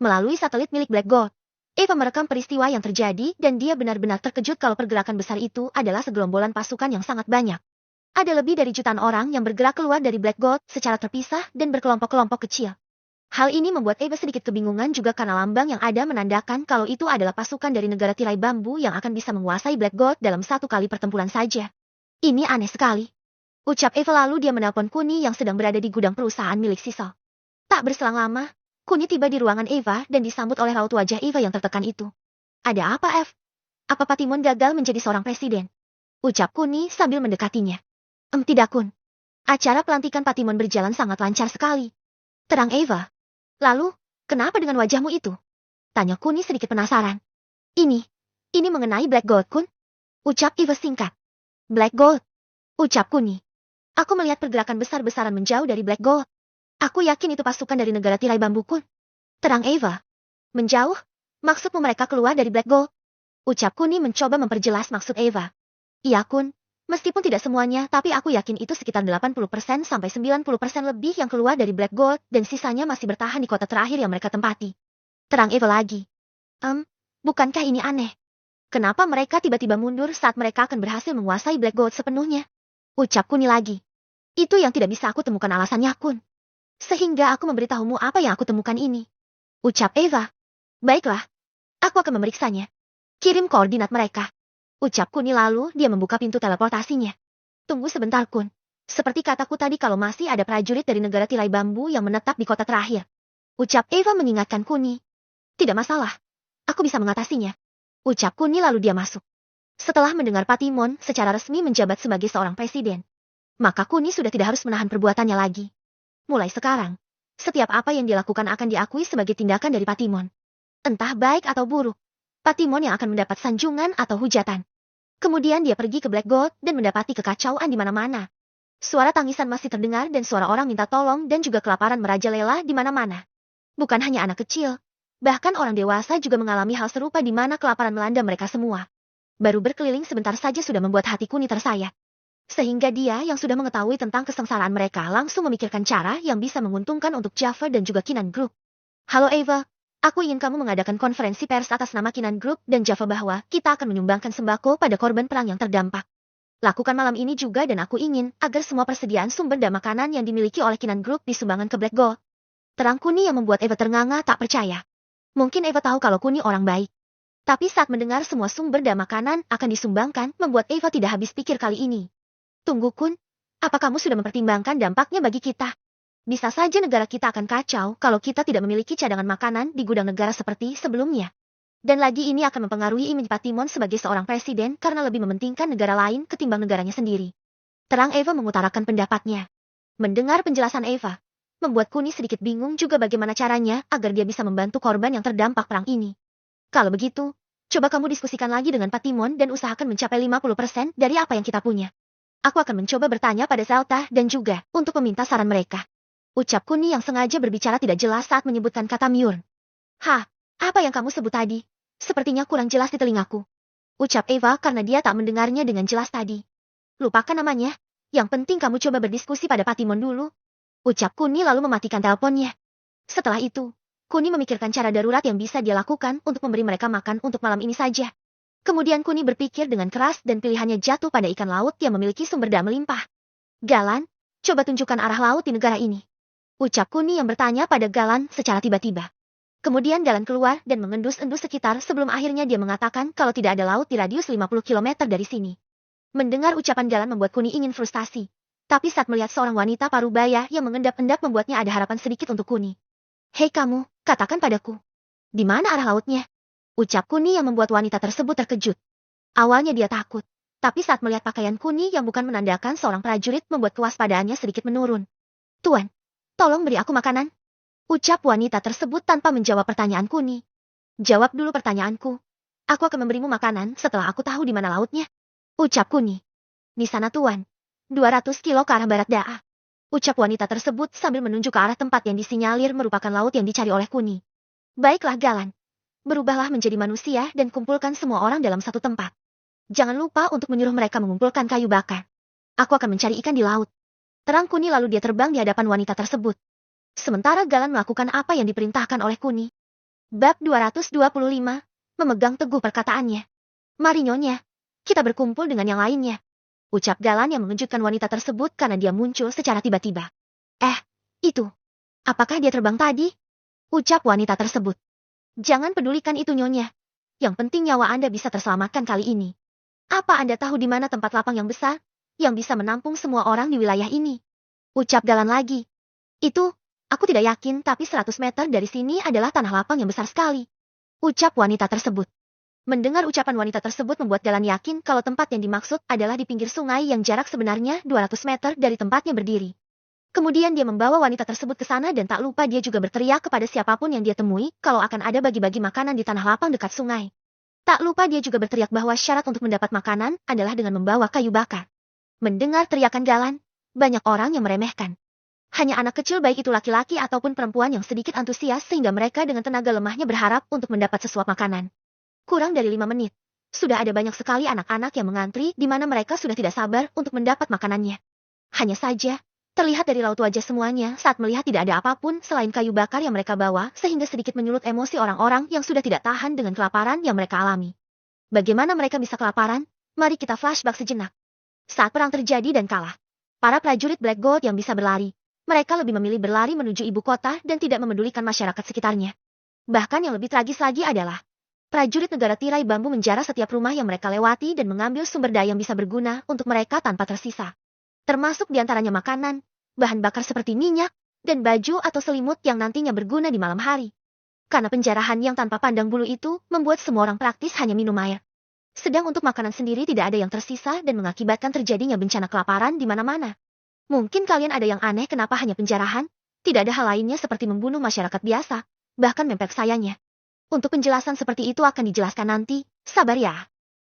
Melalui satelit milik Black God, Eva merekam peristiwa yang terjadi dan dia benar-benar terkejut kalau pergerakan besar itu adalah segerombolan pasukan yang sangat banyak. Ada lebih dari jutaan orang yang bergerak keluar dari Black God secara terpisah dan berkelompok-kelompok kecil. Hal ini membuat Eva sedikit kebingungan juga karena lambang yang ada menandakan kalau itu adalah pasukan dari negara tirai bambu yang akan bisa menguasai Black God dalam satu kali pertempuran saja. Ini aneh sekali. Ucap Eva lalu dia menelpon Kuni yang sedang berada di gudang perusahaan milik Sisal. Tak berselang lama, Kuni tiba di ruangan Eva dan disambut oleh raut wajah Eva yang tertekan itu. Ada apa, Eva? Apa Patimon gagal menjadi seorang presiden? Ucap Kuni sambil mendekatinya. Tidak, Kun. Acara pelantikan Patimon berjalan sangat lancar sekali. Terang Eva. Lalu, kenapa dengan wajahmu itu? Tanya Kuni sedikit penasaran. Ini mengenai Black Gold, Kun. Ucap Eva singkat. Black Gold. Ucap Kuni. Aku melihat pergerakan besar-besaran menjauh dari Black Gold. Aku yakin itu pasukan dari negara tirai bambu, Kun. Terang Eva. Menjauh? Maksudmu mereka keluar dari Black Gold? Ucap Kuni mencoba memperjelas maksud Eva. Iya, Kun. Meskipun tidak semuanya, tapi aku yakin itu sekitar 80% sampai 90% lebih yang keluar dari Black Gold dan sisanya masih bertahan di kota terakhir yang mereka tempati. Terang Eva lagi. Bukankah ini aneh? Kenapa mereka tiba-tiba mundur saat mereka akan berhasil menguasai Black Gold sepenuhnya? Ucap Kuni lagi. Itu yang tidak bisa aku temukan alasannya, Kun. Sehingga aku memberitahumu apa yang aku temukan ini. Ucap Eva. Baiklah. Aku akan memeriksanya. Kirim koordinat mereka. Ucap Kuni lalu dia membuka pintu teleportasinya. Tunggu sebentar Kun. Seperti kataku tadi kalau masih ada prajurit dari negara tirai bambu yang menetap di kota terakhir. Ucap Eva mengingatkan Kuni. Tidak masalah. Aku bisa mengatasinya. Ucap Kuni lalu dia masuk. Setelah mendengar Patimon secara resmi menjabat sebagai seorang presiden, maka Kuni sudah tidak harus menahan perbuatannya lagi. Mulai sekarang, setiap apa yang dilakukan akan diakui sebagai tindakan dari Patimon. Entah baik atau buruk, Patimon yang akan mendapat sanjungan atau hujatan. Kemudian dia pergi ke Black Gold dan mendapati kekacauan di mana-mana. Suara tangisan masih terdengar dan suara orang minta tolong dan juga kelaparan merajalela di mana-mana. Bukan hanya anak kecil, bahkan orang dewasa juga mengalami hal serupa di mana kelaparan melanda mereka semua. Baru berkeliling sebentar saja sudah membuat hati Kuni tersayat. Sehingga dia yang sudah mengetahui tentang kesengsaraan mereka langsung memikirkan cara yang bisa menguntungkan untuk Java dan juga Kinan Group. Halo Eva, aku ingin kamu mengadakan konferensi pers atas nama Kinan Group dan Java bahwa kita akan menyumbangkan sembako pada korban perang yang terdampak. Lakukan malam ini juga dan aku ingin agar semua persediaan sumber dan makanan yang dimiliki oleh Kinan Group disumbangkan ke Black Gold. Terang Kuni yang membuat Eva ternganga tak percaya. Mungkin Eva tahu kalau Kuni orang baik. Tapi saat mendengar semua sumber dan makanan akan disumbangkan, membuat Eva tidak habis pikir kali ini. Tunggu Kun, apa kamu sudah mempertimbangkan dampaknya bagi kita? Bisa saja negara kita akan kacau kalau kita tidak memiliki cadangan makanan di gudang negara seperti sebelumnya. Dan lagi ini akan mempengaruhi image Patimon sebagai seorang presiden karena lebih mementingkan negara lain ketimbang negaranya sendiri. Terang Eva mengutarakan pendapatnya. Mendengar penjelasan Eva, membuat Kuni sedikit bingung juga bagaimana caranya agar dia bisa membantu korban yang terdampak perang ini. Kalau begitu, coba kamu diskusikan lagi dengan Patimon dan usahakan mencapai 50% dari apa yang kita punya. Aku akan mencoba bertanya pada Zelta dan juga untuk meminta saran mereka. Ucap Kuni yang sengaja berbicara tidak jelas saat menyebutkan kata Myurn. Hah, apa yang kamu sebut tadi? Sepertinya kurang jelas di telingaku. Ucap Eva karena dia tak mendengarnya dengan jelas tadi. Lupakan namanya. Yang penting kamu coba berdiskusi pada Patimon dulu. Ucap Kuni lalu mematikan teleponnya. Setelah itu, Kuni memikirkan cara darurat yang bisa dia lakukan untuk memberi mereka makan untuk malam ini saja. Kemudian Kuni berpikir dengan keras dan pilihannya jatuh pada ikan laut yang memiliki sumber daya melimpah. Galan, coba tunjukkan arah laut di negara ini. Ucap Kuni yang bertanya pada Galan secara tiba-tiba. Kemudian Galan keluar dan mengendus-endus sekitar sebelum akhirnya dia mengatakan kalau tidak ada laut di radius 50 km dari sini. Mendengar ucapan Galan membuat Kuni ingin frustasi. Tapi saat melihat seorang wanita parubaya yang mengendap-endap membuatnya ada harapan sedikit untuk Kuni. Hei kamu, katakan padaku. Di mana arah lautnya? Ucap Kuni yang membuat wanita tersebut terkejut. Awalnya dia takut. Tapi saat melihat pakaian Kuni yang bukan menandakan seorang prajurit membuat kewaspadaannya sedikit menurun. Tuan, tolong beri aku makanan. Ucap wanita tersebut tanpa menjawab pertanyaan Kuni. Jawab dulu pertanyaanku. Aku akan memberimu makanan setelah aku tahu di mana lautnya. Ucap Kuni. Di sana tuan. 200 kilo ke arah barat Daa. Ucap wanita tersebut sambil menunjuk ke arah tempat yang disinyalir merupakan laut yang dicari oleh Kuni. Baiklah Galan. Berubahlah menjadi manusia dan kumpulkan semua orang dalam satu tempat. Jangan lupa untuk menyuruh mereka mengumpulkan kayu bakar. Aku akan mencari ikan di laut. Terang Kuni lalu dia terbang di hadapan wanita tersebut. Sementara Galan melakukan apa yang diperintahkan oleh Kuni. Bab 225, memegang teguh perkataannya. Mari Nyonya, kita berkumpul dengan yang lainnya. Ucap Galan yang mengejutkan wanita tersebut karena dia muncul secara tiba-tiba. Itu. Apakah dia terbang tadi? Ucap wanita tersebut. Jangan pedulikan itu Nyonya. Yang penting nyawa Anda bisa terselamatkan kali ini. Apa Anda tahu di mana tempat lapang yang besar, yang bisa menampung semua orang di wilayah ini? Ucap Galan lagi. Itu. Aku tidak yakin tapi 100 meter dari sini adalah tanah lapang yang besar sekali. Ucap wanita tersebut. Mendengar ucapan wanita tersebut membuat Galan yakin kalau tempat yang dimaksud adalah di pinggir sungai yang jarak sebenarnya 200 meter dari tempatnya berdiri. Kemudian dia membawa wanita tersebut ke sana dan tak lupa dia juga berteriak kepada siapapun yang dia temui kalau akan ada bagi-bagi makanan di tanah lapang dekat sungai. Tak lupa dia juga berteriak bahwa syarat untuk mendapat makanan adalah dengan membawa kayu bakar. Mendengar teriakan Galan, banyak orang yang meremehkan. Hanya anak kecil baik itu laki-laki ataupun perempuan yang sedikit antusias sehingga mereka dengan tenaga lemahnya berharap untuk mendapat sesuap makanan. Kurang dari 5 menit, sudah ada banyak sekali anak-anak yang mengantri di mana mereka sudah tidak sabar untuk mendapat makanannya. Hanya saja, terlihat dari raut wajah semuanya saat melihat tidak ada apapun selain kayu bakar yang mereka bawa sehingga sedikit menyulut emosi orang-orang yang sudah tidak tahan dengan kelaparan yang mereka alami. Bagaimana mereka bisa kelaparan? Mari kita flashback sejenak. Saat perang terjadi dan kalah, para prajurit Black Gold yang bisa berlari, mereka lebih memilih berlari menuju ibu kota dan tidak memedulikan masyarakat sekitarnya. Bahkan yang lebih tragis lagi adalah, Prajurit negara tirai bambu menjara setiap rumah yang mereka lewati dan mengambil sumber daya yang bisa berguna untuk mereka tanpa tersisa. Termasuk diantaranya makanan, bahan bakar seperti minyak, dan baju atau selimut yang nantinya berguna di malam hari. Karena penjarahan yang tanpa pandang bulu itu membuat semua orang praktis hanya minum air. Sedang untuk makanan sendiri tidak ada yang tersisa dan mengakibatkan terjadinya bencana kelaparan di mana-mana. Mungkin kalian ada yang aneh kenapa hanya penjarahan? Tidak ada hal lainnya seperti membunuh masyarakat biasa, bahkan mempek sayanya. Untuk penjelasan seperti itu akan dijelaskan nanti, sabar ya.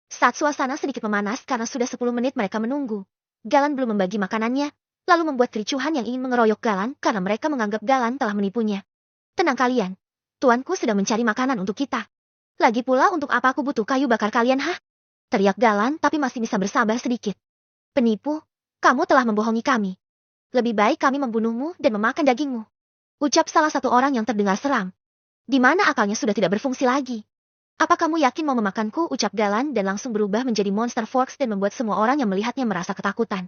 Saat suasana sedikit memanas karena sudah 10 menit mereka menunggu, Galan belum membagi makanannya, lalu membuat kericuhan yang ingin mengeroyok Galan karena mereka menganggap Galan telah menipunya. Tenang kalian, tuanku sedang mencari makanan untuk kita. Lagi pula untuk apa aku butuh kayu bakar kalian hah? Teriak Galan tapi masih bisa bersabar sedikit. Penipu, kamu telah membohongi kami. Lebih baik kami membunuhmu dan memakan dagingmu. Ucap salah satu orang yang terdengar seram. Di mana akalnya sudah tidak berfungsi lagi. Apa kamu yakin mau memakanku? Ucap Galan dan langsung berubah menjadi monster forks dan membuat semua orang yang melihatnya merasa ketakutan.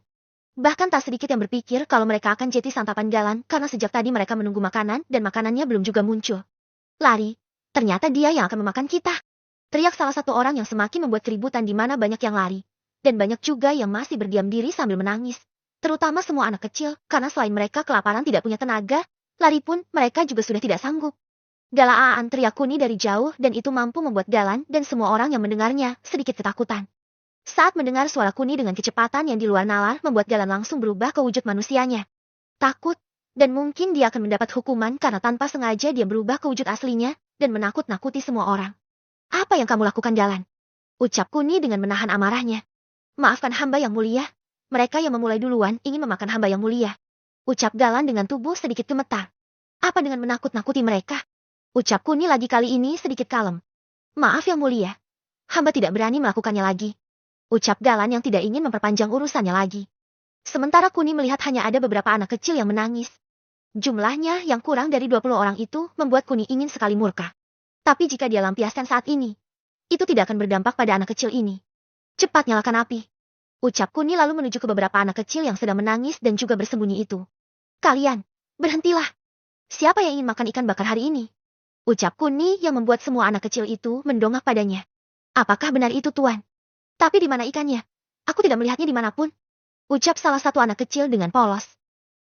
Bahkan tak sedikit yang berpikir kalau mereka akan jadi santapan Galan karena sejak tadi mereka menunggu makanan dan makanannya belum juga muncul. Lari, ternyata dia yang akan memakan kita. Teriak salah satu orang yang semakin membuat keributan di mana banyak yang lari. Dan banyak juga yang masih berdiam diri sambil menangis. Terutama semua anak kecil karena selain mereka kelaparan tidak punya tenaga, lari pun mereka juga sudah tidak sanggup. Galaan teriak Kuni dari jauh dan itu mampu membuat Galan dan semua orang yang mendengarnya sedikit ketakutan. Saat mendengar suara Kuni dengan kecepatan yang di luar nalar membuat Galan langsung berubah ke wujud manusianya. Takut, dan mungkin dia akan mendapat hukuman karena tanpa sengaja dia berubah ke wujud aslinya dan menakut-nakuti semua orang. Apa yang kamu lakukan Galan? Ucap Kuni dengan menahan amarahnya. Maafkan hamba yang mulia, mereka yang memulai duluan ingin memakan hamba yang mulia. Ucap Galan dengan tubuh sedikit gemetar. Apa dengan menakut-nakuti mereka? Ucap Kuni lagi kali ini sedikit kalem. Maaf yang mulia, hamba tidak berani melakukannya lagi. Ucap Galan yang tidak ingin memperpanjang urusannya lagi. Sementara Kuni melihat hanya ada beberapa anak kecil yang menangis. Jumlahnya yang kurang dari 20 orang itu membuat Kuni ingin sekali murka. Tapi jika dia lampiaskan saat ini, itu tidak akan berdampak pada anak kecil ini. Cepat nyalakan api. Ucap Kuni lalu menuju ke beberapa anak kecil yang sedang menangis dan juga bersembunyi itu. Kalian, berhentilah. Siapa yang ingin makan ikan bakar hari ini? Ucap Kuni yang membuat semua anak kecil itu mendongak padanya. Apakah benar itu tuan? Tapi di mana ikannya? Aku tidak melihatnya dimanapun. Ucap salah satu anak kecil dengan polos.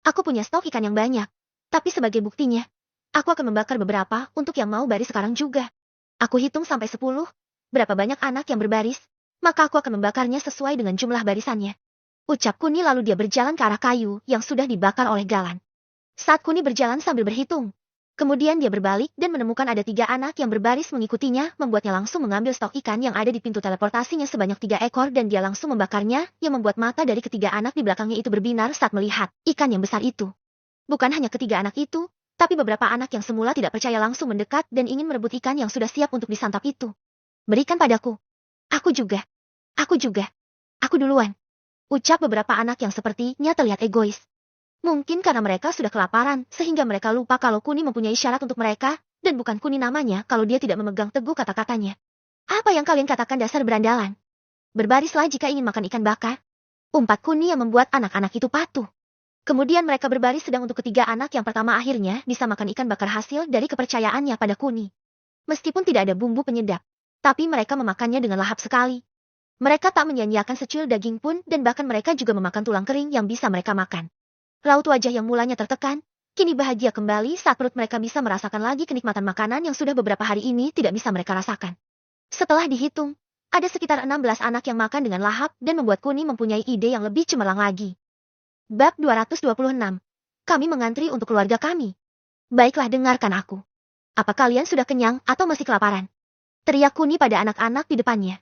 Aku punya stok ikan yang banyak. Tapi sebagai buktinya, aku akan membakar beberapa untuk yang mau baris sekarang juga. Aku hitung sampai 10. Berapa banyak anak yang berbaris, maka aku akan membakarnya sesuai dengan jumlah barisannya. Ucap Kuni lalu dia berjalan ke arah kayu yang sudah dibakar oleh Galan. Saat Kuni berjalan sambil berhitung, kemudian dia berbalik dan menemukan ada 3 anak yang berbaris mengikutinya, membuatnya langsung mengambil stok ikan yang ada di pintu teleportasinya sebanyak 3 ekor dan dia langsung membakarnya, yang membuat mata dari ketiga anak di belakangnya itu berbinar saat melihat ikan yang besar itu. Bukan hanya ketiga anak itu, tapi beberapa anak yang semula tidak percaya langsung mendekat dan ingin merebut ikan yang sudah siap untuk disantap itu. Berikan padaku. Aku juga. Aku juga. Aku duluan. Ucap beberapa anak yang sepertinya terlihat egois. Mungkin karena mereka sudah kelaparan, sehingga mereka lupa kalau Kuni mempunyai syarat untuk mereka, dan bukan Kuni namanya kalau dia tidak memegang teguh kata-katanya. Apa yang kalian katakan dasar berandalan? Berbarislah jika ingin makan ikan bakar. Umpat Kuni yang membuat anak-anak itu patuh. Kemudian mereka berbaris sedang untuk ketiga anak yang pertama akhirnya bisa makan ikan bakar hasil dari kepercayaannya pada Kuni. Meskipun tidak ada bumbu penyedap, tapi mereka memakannya dengan lahap sekali. Mereka tak menyia-nyiakan secuil daging pun dan bahkan mereka juga memakan tulang kering yang bisa mereka makan. Raut wajah yang mulanya tertekan, kini bahagia kembali saat perut mereka bisa merasakan lagi kenikmatan makanan yang sudah beberapa hari ini tidak bisa mereka rasakan. Setelah dihitung, ada sekitar 16 anak yang makan dengan lahap dan membuat Kuni mempunyai ide yang lebih cemerlang lagi. Bab 226. Kami mengantri untuk keluarga kami. Baiklah dengarkan aku. Apa kalian sudah kenyang atau masih kelaparan? Teriak Kuni pada anak-anak di depannya.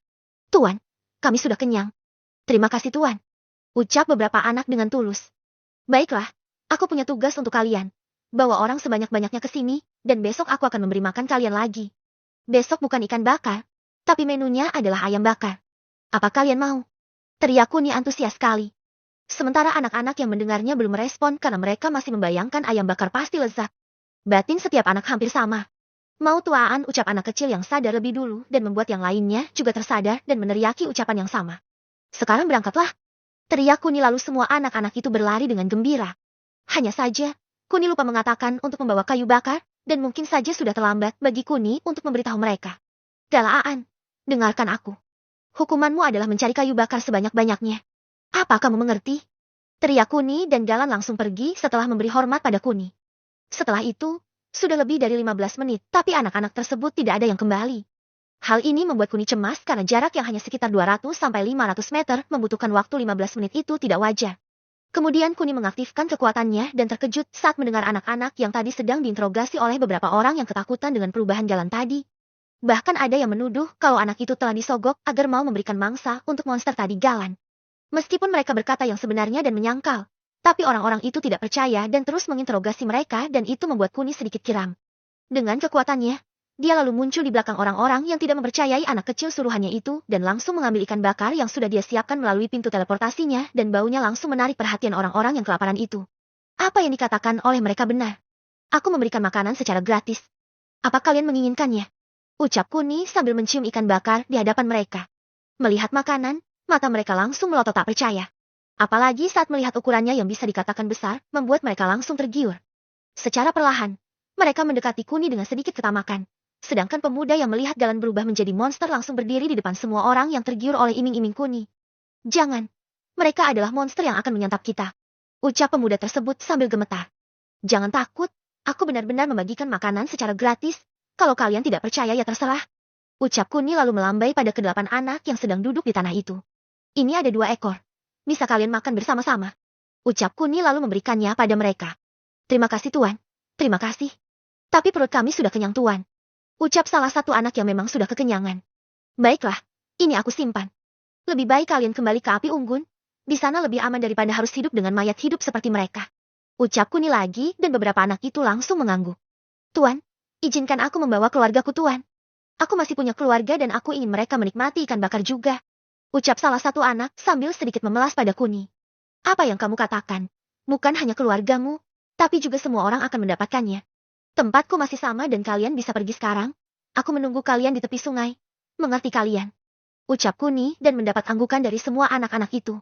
Tuan, kami sudah kenyang. Terima kasih Tuan. Ucap beberapa anak dengan tulus. Baiklah, aku punya tugas untuk kalian. Bawa orang sebanyak-banyaknya ke sini, dan besok aku akan memberi makan kalian lagi. Besok bukan ikan bakar, tapi menunya adalah ayam bakar. Apa kalian mau? Teriak Kuni antusias sekali. Sementara anak-anak yang mendengarnya belum merespon karena mereka masih membayangkan ayam bakar pasti lezat. Batin setiap anak hampir sama. Mau tuaan ucap anak kecil yang sadar lebih dulu dan membuat yang lainnya juga tersadar dan meneriaki ucapan yang sama. Sekarang berangkatlah. Teriak Kuni lalu semua anak-anak itu berlari dengan gembira. Hanya saja, Kuni lupa mengatakan untuk membawa kayu bakar, dan mungkin saja sudah terlambat bagi Kuni untuk memberitahu mereka. Galaan, dengarkan aku. Hukumanmu adalah mencari kayu bakar sebanyak-banyaknya. Apa kamu mengerti? Teriak Kuni dan Galan langsung pergi setelah memberi hormat pada Kuni. Setelah itu, sudah lebih dari 15 menit, tapi anak-anak tersebut tidak ada yang kembali. Hal ini membuat Kuni cemas karena jarak yang hanya sekitar 200-500 meter membutuhkan waktu 15 menit itu tidak wajar. Kemudian Kuni mengaktifkan kekuatannya dan terkejut saat mendengar anak-anak yang tadi sedang diinterogasi oleh beberapa orang yang ketakutan dengan perubahan jalan tadi. Bahkan ada yang menuduh kalau anak itu telah disogok agar mau memberikan mangsa untuk monster tadi Galan. Meskipun mereka berkata yang sebenarnya dan menyangkal, tapi orang-orang itu tidak percaya dan terus menginterogasi mereka dan itu membuat Kuni sedikit kiram. Dengan kekuatannya, dia lalu muncul di belakang orang-orang yang tidak mempercayai anak kecil suruhannya itu dan langsung mengambil ikan bakar yang sudah dia siapkan melalui pintu teleportasinya dan baunya langsung menarik perhatian orang-orang yang kelaparan itu. Apa yang dikatakan oleh mereka benar. Aku memberikan makanan secara gratis. Apa kalian menginginkannya? Ucap Kuni sambil mencium ikan bakar di hadapan mereka. Melihat makanan, mata mereka langsung melotot tak percaya. Apalagi saat melihat ukurannya yang bisa dikatakan besar, membuat mereka langsung tergiur. Secara perlahan, mereka mendekati Kuni dengan sedikit ketamakan. Sedangkan pemuda yang melihat Galan berubah menjadi monster langsung berdiri di depan semua orang yang tergiur oleh iming-iming Kuni. Jangan, mereka adalah monster yang akan menyantap kita. Ucap pemuda tersebut sambil gemetar. Jangan takut, aku benar-benar membagikan makanan secara gratis. Kalau kalian tidak percaya ya terserah. Ucap Kuni lalu melambai pada kedelapan anak yang sedang duduk di tanah itu. Ini ada 2 ekor. Bisa kalian makan bersama-sama. Ucap Kuni lalu memberikannya pada mereka. Terima kasih Tuan. Terima kasih. Tapi perut kami sudah kenyang Tuan. Ucap salah satu anak yang memang sudah kekenyangan. Baiklah, ini aku simpan. Lebih baik kalian kembali ke api unggun. Di sana lebih aman daripada harus hidup dengan mayat hidup seperti mereka. Ucap Kuni lagi dan beberapa anak itu langsung mengangguk. Tuan, izinkan aku membawa keluargaku Tuan. Aku masih punya keluarga dan aku ingin mereka menikmati ikan bakar juga. Ucap salah satu anak sambil sedikit memelas pada Kuni. Apa yang kamu katakan? Bukan hanya keluargamu, tapi juga semua orang akan mendapatkannya. Tempatku masih sama dan kalian bisa pergi sekarang. Aku menunggu kalian di tepi sungai. Mengerti kalian? Ucap Kuni dan mendapat anggukan dari semua anak-anak itu.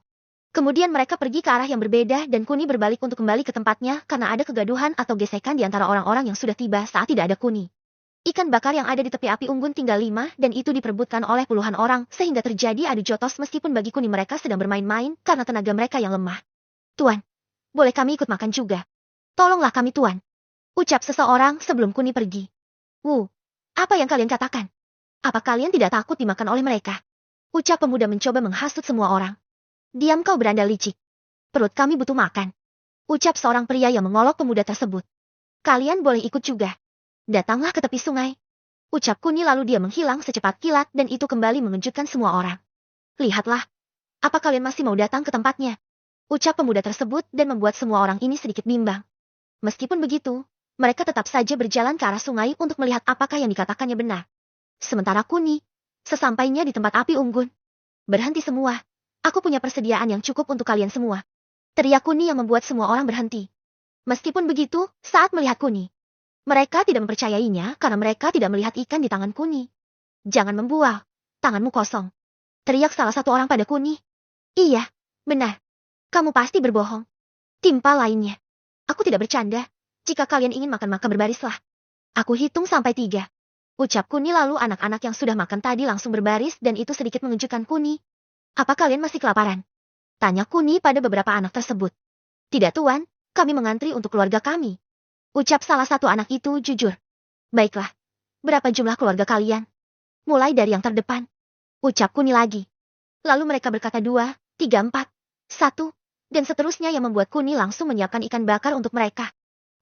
Kemudian mereka pergi ke arah yang berbeda dan Kuni berbalik untuk kembali ke tempatnya karena ada kegaduhan atau gesekan di antara orang-orang yang sudah tiba saat tidak ada Kuni. Ikan bakar yang ada di tepi api unggun tinggal 5 dan itu diperebutkan oleh puluhan orang sehingga terjadi adu jotos meskipun bagi Kuni mereka sedang bermain-main karena tenaga mereka yang lemah. Tuan, boleh kami ikut makan juga? Tolonglah kami Tuan. Ucap seseorang sebelum Kuni pergi. Apa yang kalian katakan? Apa kalian tidak takut dimakan oleh mereka? Ucap pemuda mencoba menghasut semua orang. Diam kau beranda licik. Perut kami butuh makan. Ucap seorang pria yang mengolok pemuda tersebut. Kalian boleh ikut juga. Datanglah ke tepi sungai. Ucap Kuni lalu dia menghilang secepat kilat dan itu kembali mengejutkan semua orang. Lihatlah. Apa kalian masih mau datang ke tempatnya? Ucap pemuda tersebut dan membuat semua orang ini sedikit bimbang. Meskipun begitu, mereka tetap saja berjalan ke arah sungai untuk melihat apakah yang dikatakannya benar. Sementara Kuni, sesampainya di tempat api unggun. Berhenti semua. Aku punya persediaan yang cukup untuk kalian semua. Teriak Kuni yang membuat semua orang berhenti. Meskipun begitu, saat melihat Kuni, mereka tidak mempercayainya karena mereka tidak melihat ikan di tangan Kuni. Jangan membual. Tanganmu kosong. Teriak salah satu orang pada Kuni. Iya, benar. Kamu pasti berbohong. Timpal lainnya. Aku tidak bercanda. Jika kalian ingin makan maka berbarislah. Aku hitung sampai 3. Ucap Kuni lalu anak-anak yang sudah makan tadi langsung berbaris dan itu sedikit mengejutkan Kuni. Apa kalian masih kelaparan? Tanya Kuni pada beberapa anak tersebut. Tidak Tuan, kami mengantri untuk keluarga kami. Ucap salah satu anak itu jujur. Baiklah, berapa jumlah keluarga kalian? Mulai dari yang terdepan. Ucap Kuni lagi. Lalu mereka berkata 2, 3, 4, 1, dan seterusnya yang membuat Kuni langsung menyiapkan ikan bakar untuk mereka.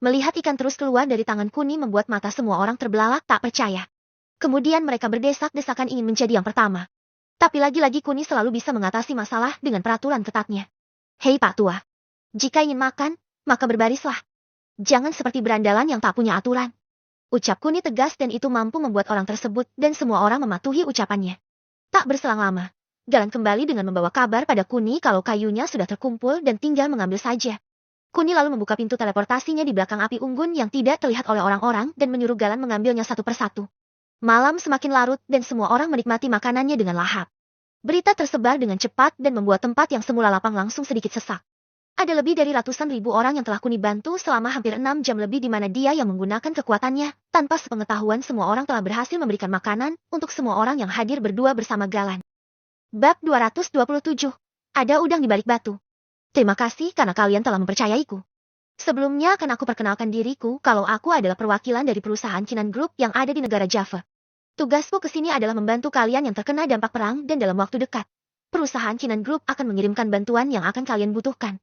Melihat ikan terus keluar dari tangan Kuni membuat mata semua orang terbelalak tak percaya. Kemudian mereka berdesak-desakan ingin menjadi yang pertama. Tapi lagi-lagi Kuni selalu bisa mengatasi masalah dengan peraturan ketatnya. Hei Pak Tua, jika ingin makan, maka berbarislah. Jangan seperti berandalan yang tak punya aturan. Ucap Kuni tegas dan itu mampu membuat orang tersebut dan semua orang mematuhi ucapannya. Tak berselang lama, Galan kembali dengan membawa kabar pada Kuni kalau kayunya sudah terkumpul dan tinggal mengambil saja. Kuni lalu membuka pintu teleportasinya di belakang api unggun yang tidak terlihat oleh orang-orang dan menyuruh Galan mengambilnya satu persatu. Malam semakin larut dan semua orang menikmati makanannya dengan lahap. Berita tersebar dengan cepat dan membuat tempat yang semula lapang langsung sedikit sesak. Ada lebih dari ratusan ribu orang yang telah Kuni bantu selama hampir 6 jam lebih di mana dia yang menggunakan kekuatannya. Tanpa sepengetahuan semua orang telah berhasil memberikan makanan untuk semua orang yang hadir berdua bersama Galan. Bab 227. Ada udang di balik batu. Terima kasih karena kalian telah mempercayaiku. Sebelumnya akan aku perkenalkan diriku kalau aku adalah perwakilan dari perusahaan Kinan Group yang ada di negara Java. Tugasku ke sini adalah membantu kalian yang terkena dampak perang dan dalam waktu dekat. Perusahaan Kinan Group akan mengirimkan bantuan yang akan kalian butuhkan.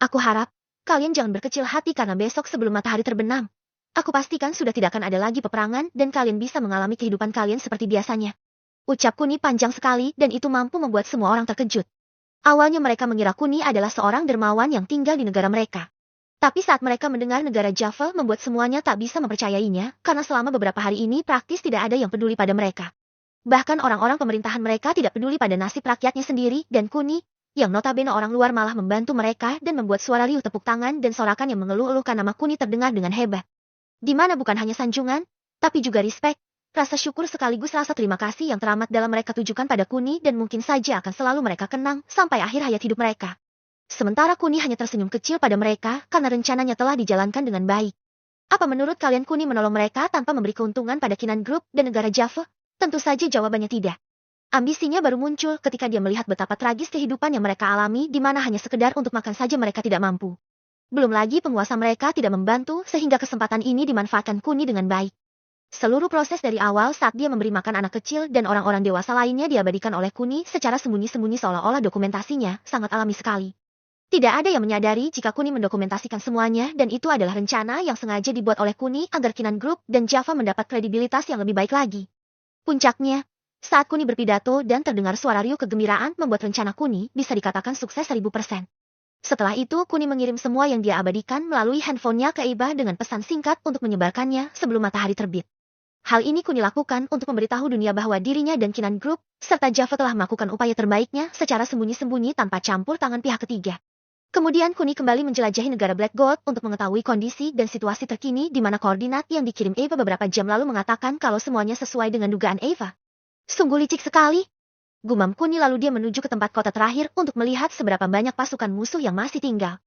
Aku harap, kalian jangan berkecil hati karena besok sebelum matahari terbenam. Aku pastikan sudah tidak akan ada lagi peperangan dan kalian bisa mengalami kehidupan kalian seperti biasanya. Ucap Kuni panjang sekali dan itu mampu membuat semua orang terkejut. Awalnya mereka mengira Kuni adalah seorang dermawan yang tinggal di negara mereka. Tapi saat mereka mendengar negara Java membuat semuanya tak bisa mempercayainya karena selama beberapa hari ini praktis tidak ada yang peduli pada mereka. Bahkan orang-orang pemerintahan mereka tidak peduli pada nasib rakyatnya sendiri dan Kuni, yang notabene orang luar malah membantu mereka dan membuat suara riuh tepuk tangan dan sorakan yang mengeluh-eluhkan nama Kuni terdengar dengan hebat. Di mana bukan hanya sanjungan, tapi juga respek, rasa syukur sekaligus rasa terima kasih yang teramat dalam mereka tujukan pada Kuni dan mungkin saja akan selalu mereka kenang sampai akhir hayat hidup mereka. Sementara Kuni hanya tersenyum kecil pada mereka karena rencananya telah dijalankan dengan baik. Apa menurut kalian Kuni menolong mereka tanpa memberi keuntungan pada Kinan Group dan negara Java? Tentu saja jawabannya tidak. Ambisinya baru muncul ketika dia melihat betapa tragis kehidupan yang mereka alami di mana hanya sekedar untuk makan saja mereka tidak mampu. Belum lagi penguasa mereka tidak membantu sehingga kesempatan ini dimanfaatkan Kuni dengan baik. Seluruh proses dari awal saat dia memberi makan anak kecil dan orang-orang dewasa lainnya diabadikan oleh Kuni secara sembunyi-sembunyi seolah-olah dokumentasinya sangat alami sekali. Tidak ada yang menyadari jika Kuni mendokumentasikan semuanya dan itu adalah rencana yang sengaja dibuat oleh Kuni agar Kinan Group dan Java mendapat kredibilitas yang lebih baik lagi. Puncaknya, saat Kuni berpidato dan terdengar suara riuh kegembiraan membuat rencana Kuni bisa dikatakan sukses 1000%. Setelah itu Kuni mengirim semua yang dia abadikan melalui handphonenya ke Eva dengan pesan singkat untuk menyebarkannya sebelum matahari terbit. Hal ini Kuni lakukan untuk memberitahu dunia bahwa dirinya dan Kinan Group serta Java telah melakukan upaya terbaiknya secara sembunyi-sembunyi tanpa campur tangan pihak ketiga. Kemudian Kuni kembali menjelajahi negara Black Gold untuk mengetahui kondisi dan situasi terkini di mana koordinat yang dikirim Eva beberapa jam lalu mengatakan kalau semuanya sesuai dengan dugaan Eva. Sungguh licik sekali. Gumam Kuni lalu dia menuju ke tempat kota terakhir untuk melihat seberapa banyak pasukan musuh yang masih tinggal.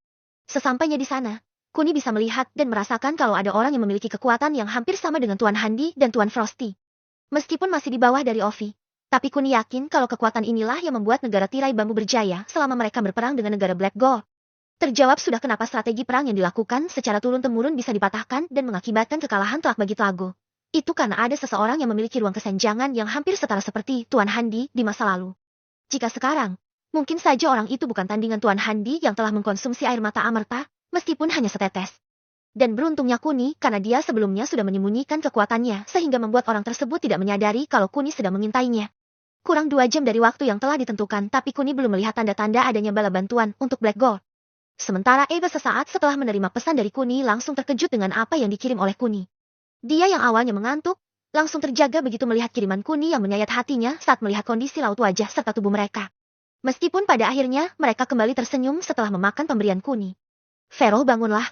Sesampainya di sana, Kuni bisa melihat dan merasakan kalau ada orang yang memiliki kekuatan yang hampir sama dengan Tuan Handi dan Tuan Frosty. Meskipun masih di bawah dari Ovi, tapi Kuni yakin kalau kekuatan inilah yang membuat negara tirai bambu berjaya selama mereka berperang dengan negara Black Gold. Terjawab sudah kenapa strategi perang yang dilakukan secara turun-temurun bisa dipatahkan dan mengakibatkan kekalahan telak bagi Telago. Itu karena ada seseorang yang memiliki ruang kesenjangan yang hampir setara seperti Tuan Handi di masa lalu. Jika sekarang, mungkin saja orang itu bukan tandingan Tuan Handi yang telah mengkonsumsi air mata Amerta, meskipun hanya setetes. Dan beruntungnya Kuni karena dia sebelumnya sudah menyembunyikan kekuatannya sehingga membuat orang tersebut tidak menyadari kalau Kuni sedang mengintainya. Kurang 2 jam dari waktu yang telah ditentukan tapi Kuni belum melihat tanda-tanda adanya bala bantuan untuk Black Gold. Sementara Eva sesaat setelah menerima pesan dari Kuni langsung terkejut dengan apa yang dikirim oleh Kuni. Dia yang awalnya mengantuk, langsung terjaga begitu melihat kiriman Kuni yang menyayat hatinya saat melihat kondisi laut wajah serta tubuh mereka. Meskipun pada akhirnya mereka kembali tersenyum setelah memakan pemberian Kuni. Vero, bangunlah.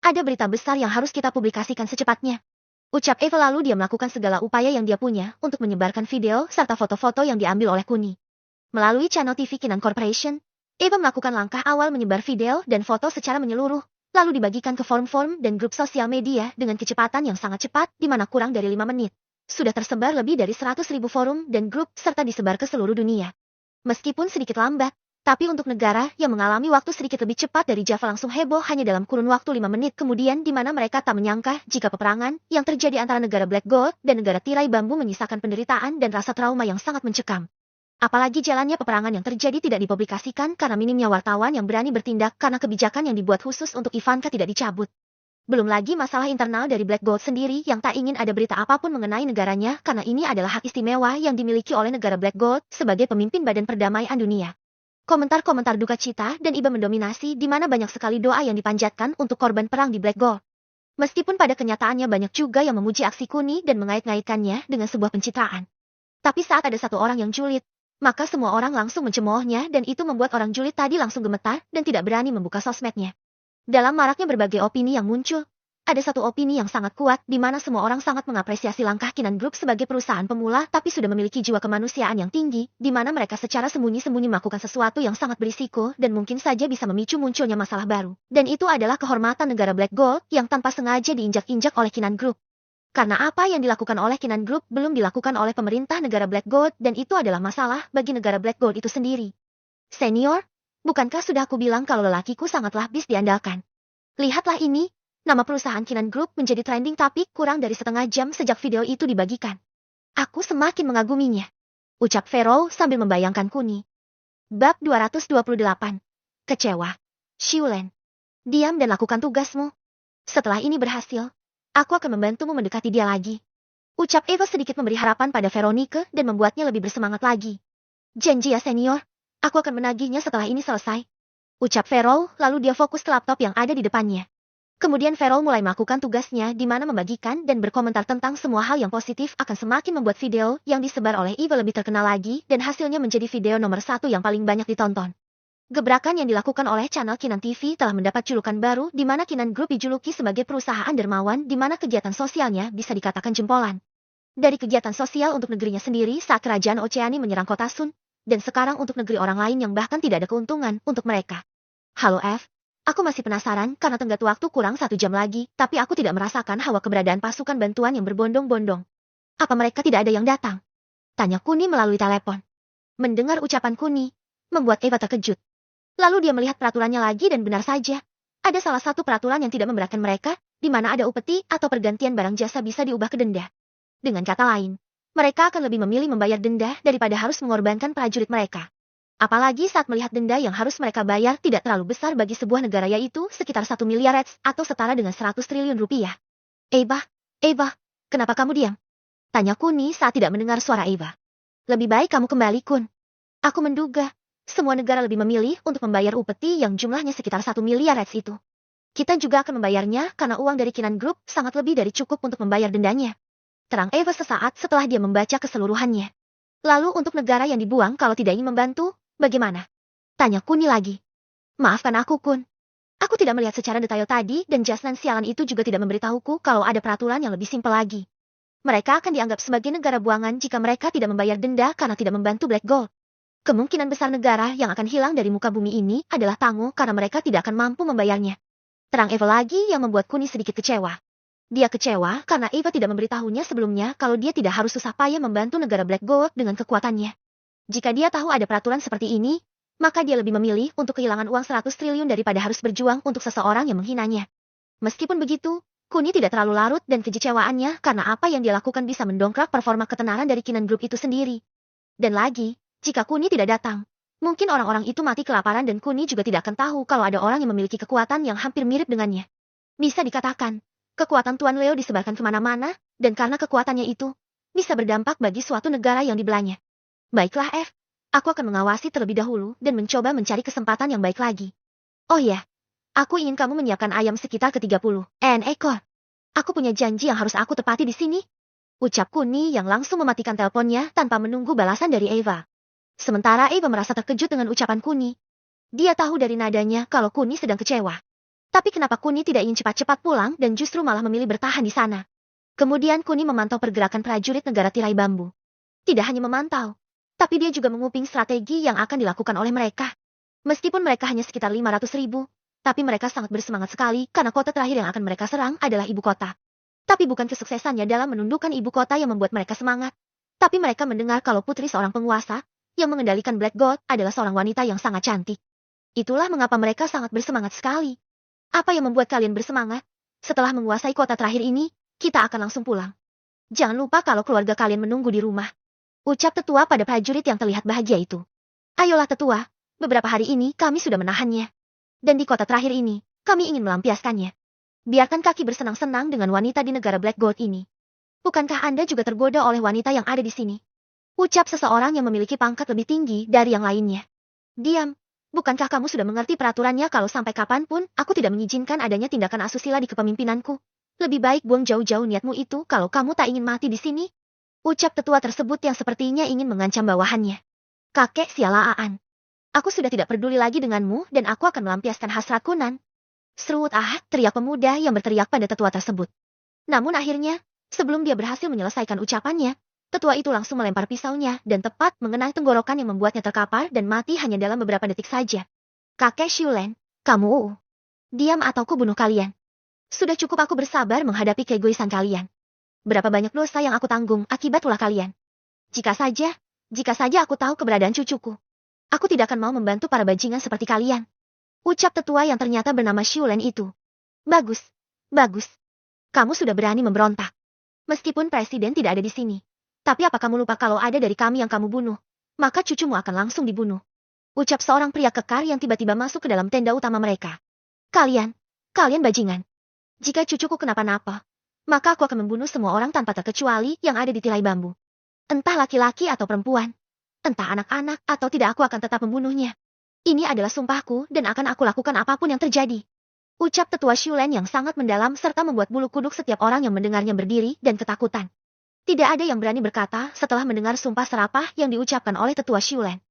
Ada berita besar yang harus kita publikasikan secepatnya. Ucap Eva lalu dia melakukan segala upaya yang dia punya untuk menyebarkan video serta foto-foto yang diambil oleh Kuni. Melalui channel TV Kinan Corporation, Eva melakukan langkah awal menyebar video dan foto secara menyeluruh. Lalu dibagikan ke forum-forum dan grup sosial media dengan kecepatan yang sangat cepat di mana kurang dari 5 menit. Sudah tersebar lebih dari 100.000 forum dan grup serta disebar ke seluruh dunia. Meskipun sedikit lambat, tapi untuk negara yang mengalami waktu sedikit lebih cepat dari Java langsung heboh hanya dalam kurun waktu 5 menit kemudian di mana mereka tak menyangka jika peperangan yang terjadi antara negara Black Gold dan negara tirai bambu menyisakan penderitaan dan rasa trauma yang sangat mencekam. Apalagi jalannya peperangan yang terjadi tidak dipublikasikan karena minimnya wartawan yang berani bertindak karena kebijakan yang dibuat khusus untuk Ivanka tidak dicabut. Belum lagi masalah internal dari Black Gold sendiri yang tak ingin ada berita apapun mengenai negaranya karena ini adalah hak istimewa yang dimiliki oleh negara Black Gold sebagai pemimpin Badan Perdamaian Dunia. Komentar-komentar duka cita dan iba mendominasi di mana banyak sekali doa yang dipanjatkan untuk korban perang di Black Gold. Meskipun pada kenyataannya banyak juga yang memuji aksi Kuni dan mengait-ngaitkannya dengan sebuah pencitraan. Tapi saat ada satu orang yang julid, maka semua orang langsung mencemoohnya dan itu membuat orang julid tadi langsung gemetar dan tidak berani membuka sosmednya. Dalam maraknya berbagai opini yang muncul, Ada satu opini yang sangat kuat di mana semua orang sangat mengapresiasi langkah Kinan Group sebagai perusahaan pemula tapi sudah memiliki jiwa kemanusiaan yang tinggi, di mana mereka secara sembunyi-sembunyi melakukan sesuatu yang sangat berisiko dan mungkin saja bisa memicu munculnya masalah baru. Dan itu adalah kehormatan negara Black Gold yang tanpa sengaja diinjak-injak oleh Kinan Group. Karena apa yang dilakukan oleh Kinan Group belum dilakukan oleh pemerintah negara Black Gold dan itu adalah masalah bagi negara Black Gold itu sendiri. Senior, bukankah sudah aku bilang kalau lelakiku sangatlah bis diandalkan? Lihatlah ini. Nama perusahaan Kinan Group menjadi trending tapi kurang dari setengah jam sejak video itu dibagikan. Aku semakin mengaguminya. Ucap Pharaoh sambil membayangkan Kuni. Bab 228. Kecewa. Xiulen. Diam dan lakukan tugasmu. Setelah ini berhasil, aku akan membantumu mendekati dia lagi. Ucap Eva sedikit memberi harapan pada Veronica dan membuatnya lebih bersemangat lagi. Janji ya senior, aku akan menagihnya setelah ini selesai. Ucap Pharaoh lalu dia fokus ke laptop yang ada di depannya. Kemudian Pharaoh mulai melakukan tugasnya di mana membagikan dan berkomentar tentang semua hal yang positif akan semakin membuat video yang disebar oleh Eva lebih terkenal lagi dan hasilnya menjadi video nomor 1 yang paling banyak ditonton. Gebrakan yang dilakukan oleh channel Kinan TV telah mendapat julukan baru di mana Kinan Group dijuluki sebagai perusahaan dermawan di mana kegiatan sosialnya bisa dikatakan jempolan. Dari kegiatan sosial untuk negerinya sendiri saat kerajaan Oceani menyerang kota Sun, dan sekarang untuk negeri orang lain yang bahkan tidak ada keuntungan untuk mereka. Halo F. Aku masih penasaran karena tenggat waktu kurang 1 jam lagi, tapi aku tidak merasakan hawa keberadaan pasukan bantuan yang berbondong-bondong. Apa mereka tidak ada yang datang? Tanya Kuni melalui telepon. Mendengar ucapan Kuni, membuat Eva terkejut. Lalu dia melihat peraturannya lagi dan benar saja. Ada salah satu peraturan yang tidak memberatkan mereka, di mana ada upeti atau pergantian barang jasa bisa diubah ke denda. Dengan kata lain, mereka akan lebih memilih membayar denda daripada harus mengorbankan prajurit mereka. Apalagi saat melihat denda yang harus mereka bayar tidak terlalu besar bagi sebuah negara yaitu sekitar 1 miliar rets atau setara dengan 100 triliun rupiah. Eva, kenapa kamu diam? Tanya Kuni saat tidak mendengar suara Eva. Lebih baik kamu kembali Kun. Aku menduga, semua negara lebih memilih untuk membayar upeti yang jumlahnya sekitar 1 miliar rets itu. Kita juga akan membayarnya karena uang dari Kinan Group sangat lebih dari cukup untuk membayar dendanya. Terang Eva sesaat setelah dia membaca keseluruhannya. Lalu untuk negara yang dibuang kalau tidak ingin membantu, bagaimana? Tanya Kuni lagi. Maafkan aku, Kun. Aku tidak melihat secara detail tadi dan jasnan sialan itu juga tidak memberitahuku kalau ada peraturan yang lebih simpel lagi. Mereka akan dianggap sebagai negara buangan jika mereka tidak membayar denda karena tidak membantu Black Gold. Kemungkinan besar negara yang akan hilang dari muka bumi ini adalah Tango karena mereka tidak akan mampu membayarnya. Terang Eva lagi yang membuat Kuni sedikit kecewa. Dia kecewa karena Eva tidak memberitahunya sebelumnya kalau dia tidak harus susah payah membantu negara Black Gold dengan kekuatannya. Jika dia tahu ada peraturan seperti ini, maka dia lebih memilih untuk kehilangan uang 100 triliun daripada harus berjuang untuk seseorang yang menghinanya. Meskipun begitu, Kuni tidak terlalu larut dan kekecewaannya karena apa yang dia lakukan bisa mendongkrak performa ketenaran dari Kinan Group itu sendiri. Dan lagi, jika Kuni tidak datang, mungkin orang-orang itu mati kelaparan dan Kuni juga tidak akan tahu kalau ada orang yang memiliki kekuatan yang hampir mirip dengannya. Bisa dikatakan, kekuatan Tuan Leo disebarkan kemana-mana, dan karena kekuatannya itu, bisa berdampak bagi suatu negara yang dibelanya. Baiklah F, aku akan mengawasi terlebih dahulu dan mencoba mencari kesempatan yang baik lagi. Oh ya, aku ingin kamu menyiapkan ayam sekitar ke-30 ekor. Aku punya janji yang harus aku tepati di sini. Ucap Kuni yang langsung mematikan teleponnya tanpa menunggu balasan dari Eva. Sementara Eva merasa terkejut dengan ucapan Kuni. Dia tahu dari nadanya kalau Kuni sedang kecewa. Tapi kenapa Kuni tidak ingin cepat-cepat pulang dan justru malah memilih bertahan di sana? Kemudian Kuni memantau pergerakan prajurit negara tirai bambu. Tidak hanya memantau, tapi dia juga menguping strategi yang akan dilakukan oleh mereka. Meskipun mereka hanya sekitar 500.000, tapi mereka sangat bersemangat sekali karena kota terakhir yang akan mereka serang adalah ibu kota. Tapi bukan kesuksesannya dalam menundukkan ibu kota yang membuat mereka semangat. Tapi mereka mendengar kalau putri seorang penguasa yang mengendalikan Black Gold adalah seorang wanita yang sangat cantik. Itulah mengapa mereka sangat bersemangat sekali. Apa yang membuat kalian bersemangat? Setelah menguasai kota terakhir ini, kita akan langsung pulang. Jangan lupa kalau keluarga kalian menunggu di rumah. Ucap tetua pada prajurit yang terlihat bahagia itu. Ayolah tetua, beberapa hari ini kami sudah menahannya. Dan di kota terakhir ini, kami ingin melampiaskannya. Biarkan kaki bersenang-senang dengan wanita di negara Black Gold ini. Bukankah Anda juga tergoda oleh wanita yang ada di sini? Ucap seseorang yang memiliki pangkat lebih tinggi dari yang lainnya. Diam, bukankah kamu sudah mengerti peraturannya kalau sampai kapanpun aku tidak mengizinkan adanya tindakan asusila di kepemimpinanku? Lebih baik buang jauh-jauh niatmu itu kalau kamu tak ingin mati di sini. Ucap tetua tersebut yang sepertinya ingin mengancam bawahannya. Kakek Sialaan. Aku sudah tidak peduli lagi denganmu dan aku akan melampiaskan hasratku Nan. Serut teriak pemuda yang berteriak pada tetua tersebut. Namun akhirnya, sebelum dia berhasil menyelesaikan ucapannya, tetua itu langsung melempar pisaunya dan tepat mengenai tenggorokan yang membuatnya terkapar dan mati hanya dalam beberapa detik saja. Kakek Xiulen, kamu diam atau ku bunuh kalian. Sudah cukup aku bersabar menghadapi keegoisan kalian. Berapa banyak dosa yang aku tanggung akibat ulah kalian. Jika saja aku tahu keberadaan cucuku, aku tidak akan mau membantu para bajingan seperti kalian. Ucap tetua yang ternyata bernama Xiulen itu. Bagus, bagus. Kamu sudah berani memberontak. Meskipun presiden tidak ada di sini. Tapi apa kamu lupa kalau ada dari kami yang kamu bunuh, maka cucumu akan langsung dibunuh. Ucap seorang pria kekar yang tiba-tiba masuk ke dalam tenda utama mereka. Kalian bajingan. Jika cucuku kenapa-napa, maka aku akan membunuh semua orang tanpa terkecuali yang ada di tirai bambu. Entah laki-laki atau perempuan, entah anak-anak atau tidak, aku akan tetap membunuhnya. Ini adalah sumpahku dan akan aku lakukan apapun yang terjadi. Ucap tetua Xiulen yang sangat mendalam serta membuat bulu kuduk setiap orang yang mendengarnya berdiri dan ketakutan. Tidak ada yang berani berkata setelah mendengar sumpah serapah yang diucapkan oleh tetua Xiulen.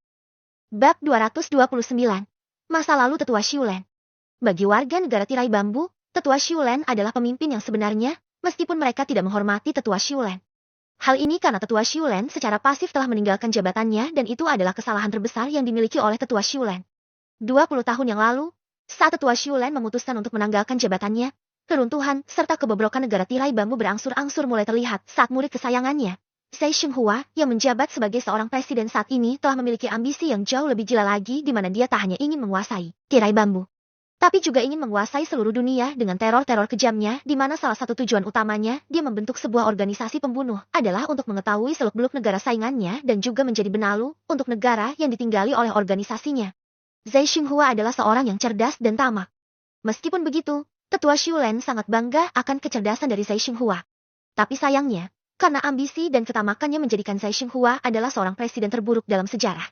Bab 229. Masa lalu tetua Xiulen. Bagi warga negara tirai bambu, tetua Xiulen adalah pemimpin yang sebenarnya, meskipun mereka tidak menghormati tetua Xiulen. Hal ini karena tetua Xiulen secara pasif telah meninggalkan jabatannya dan itu adalah kesalahan terbesar yang dimiliki oleh tetua Xiulen. 20 tahun yang lalu, saat tetua Xiulen memutuskan untuk menanggalkan jabatannya, keruntuhan serta kebobrokan negara tirai bambu berangsur-angsur mulai terlihat saat murid kesayangannya, Zhai Xinghua, yang menjabat sebagai seorang presiden saat ini telah memiliki ambisi yang jauh lebih gila lagi di mana dia tak hanya ingin menguasai tirai bambu, tapi juga ingin menguasai seluruh dunia dengan teror-teror kejamnya di mana salah satu tujuan utamanya dia membentuk sebuah organisasi pembunuh adalah untuk mengetahui seluk-beluk negara saingannya dan juga menjadi benalu untuk negara yang ditinggali oleh organisasinya. Zhai Xinghua adalah seorang yang cerdas dan tamak. Meskipun begitu, tetua Xiulen sangat bangga akan kecerdasan dari Zhai Xinghua. Tapi sayangnya, karena ambisi dan ketamakannya menjadikan Zhai Xinghua adalah seorang presiden terburuk dalam sejarah.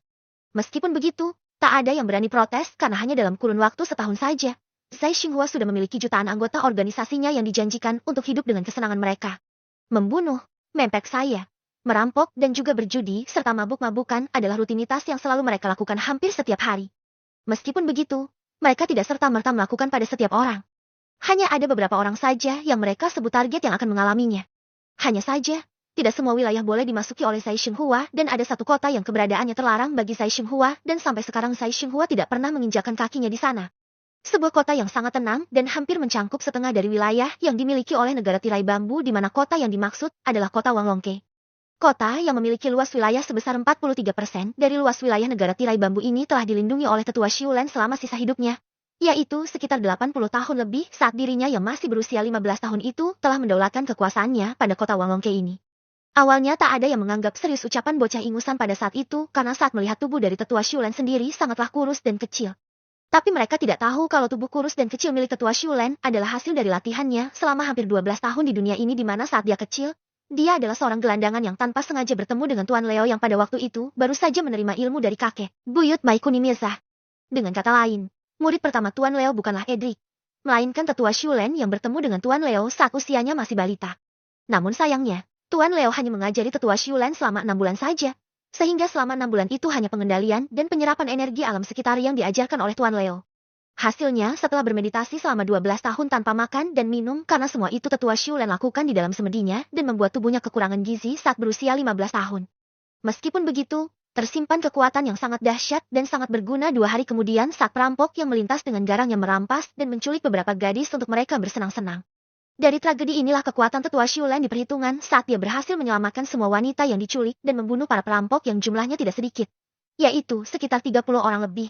Meskipun begitu, tak ada yang berani protes karena hanya dalam kurun waktu setahun saja, Zhai Xinghua sudah memiliki jutaan anggota organisasinya yang dijanjikan untuk hidup dengan kesenangan mereka. Membunuh, mempek saya, merampok dan juga berjudi serta mabuk-mabukan adalah rutinitas yang selalu mereka lakukan hampir setiap hari. Meskipun begitu, mereka tidak serta-merta melakukan pada setiap orang. Hanya ada beberapa orang saja yang mereka sebut target yang akan mengalaminya. Hanya saja, tidak semua wilayah boleh dimasuki oleh Zhai Xinghua dan ada satu kota yang keberadaannya terlarang bagi Zhai Xinghua dan sampai sekarang Zhai Xinghua tidak pernah menginjakkan kakinya di sana. Sebuah kota yang sangat tenang dan hampir mencangkup setengah dari wilayah yang dimiliki oleh negara tirai bambu di mana kota yang dimaksud adalah kota Wanglongke. Kota yang memiliki luas wilayah sebesar 43% dari luas wilayah negara tirai bambu ini telah dilindungi oleh tetua Xiulen selama sisa hidupnya, yaitu sekitar 80 tahun lebih saat dirinya yang masih berusia 15 tahun itu telah mendaulatkan kekuasaannya pada kota Wanglongke ini. Awalnya tak ada yang menganggap serius ucapan bocah ingusan pada saat itu karena saat melihat tubuh dari tetua Xiulen sendiri sangatlah kurus dan kecil. Tapi mereka tidak tahu kalau tubuh kurus dan kecil milik tetua Xiulen adalah hasil dari latihannya selama hampir 12 tahun di dunia ini di mana saat dia kecil, dia adalah seorang gelandangan yang tanpa sengaja bertemu dengan Tuan Leo yang pada waktu itu baru saja menerima ilmu dari kakek, buyut Mai Kunimirsah. Dengan kata lain, murid pertama Tuan Leo bukanlah Edric, melainkan tetua Xiulen yang bertemu dengan Tuan Leo saat usianya masih balita. Namun sayangnya, Tuan Leo hanya mengajari tetua Xiulen selama 6 bulan saja, sehingga selama 6 bulan itu hanya pengendalian dan penyerapan energi alam sekitar yang diajarkan oleh Tuan Leo. Hasilnya setelah bermeditasi selama 12 tahun tanpa makan dan minum karena semua itu tetua Xiulen lakukan di dalam semedinya dan membuat tubuhnya kekurangan gizi saat berusia 15 tahun. Meskipun begitu, tersimpan kekuatan yang sangat dahsyat dan sangat berguna 2 hari kemudian saat perampok yang melintas dengan garang yang merampas dan menculik beberapa gadis untuk mereka bersenang-senang. Dari tragedi inilah kekuatan tetua Xiulen diperhitungkan saat dia berhasil menyelamatkan semua wanita yang diculik dan membunuh para perampok yang jumlahnya tidak sedikit, yaitu sekitar 30 orang lebih.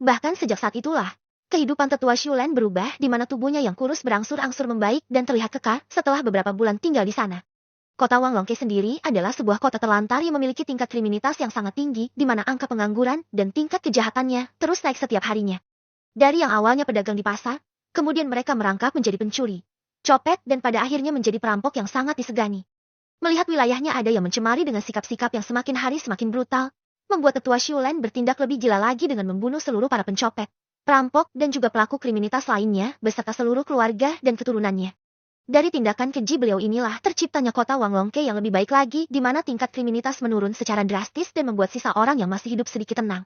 Bahkan sejak saat itulah, kehidupan tetua Xiulen berubah di mana tubuhnya yang kurus berangsur-angsur membaik dan terlihat kekar setelah beberapa bulan tinggal di sana. Kota Wanglongke sendiri adalah sebuah kota terlantar yang memiliki tingkat kriminalitas yang sangat tinggi di mana angka pengangguran dan tingkat kejahatannya terus naik setiap harinya. Dari yang awalnya pedagang di pasar, kemudian mereka merangkap menjadi pencuri, copet dan pada akhirnya menjadi perampok yang sangat disegani. Melihat wilayahnya ada yang mencemari dengan sikap-sikap yang semakin hari semakin brutal, membuat tetua Xiulen bertindak lebih gila lagi dengan membunuh seluruh para pencopet, perampok dan juga pelaku kriminalitas lainnya beserta seluruh keluarga dan keturunannya. Dari tindakan keji beliau inilah terciptanya kota Wanglongke yang lebih baik lagi di mana tingkat kriminalitas menurun secara drastis dan membuat sisa orang yang masih hidup sedikit tenang.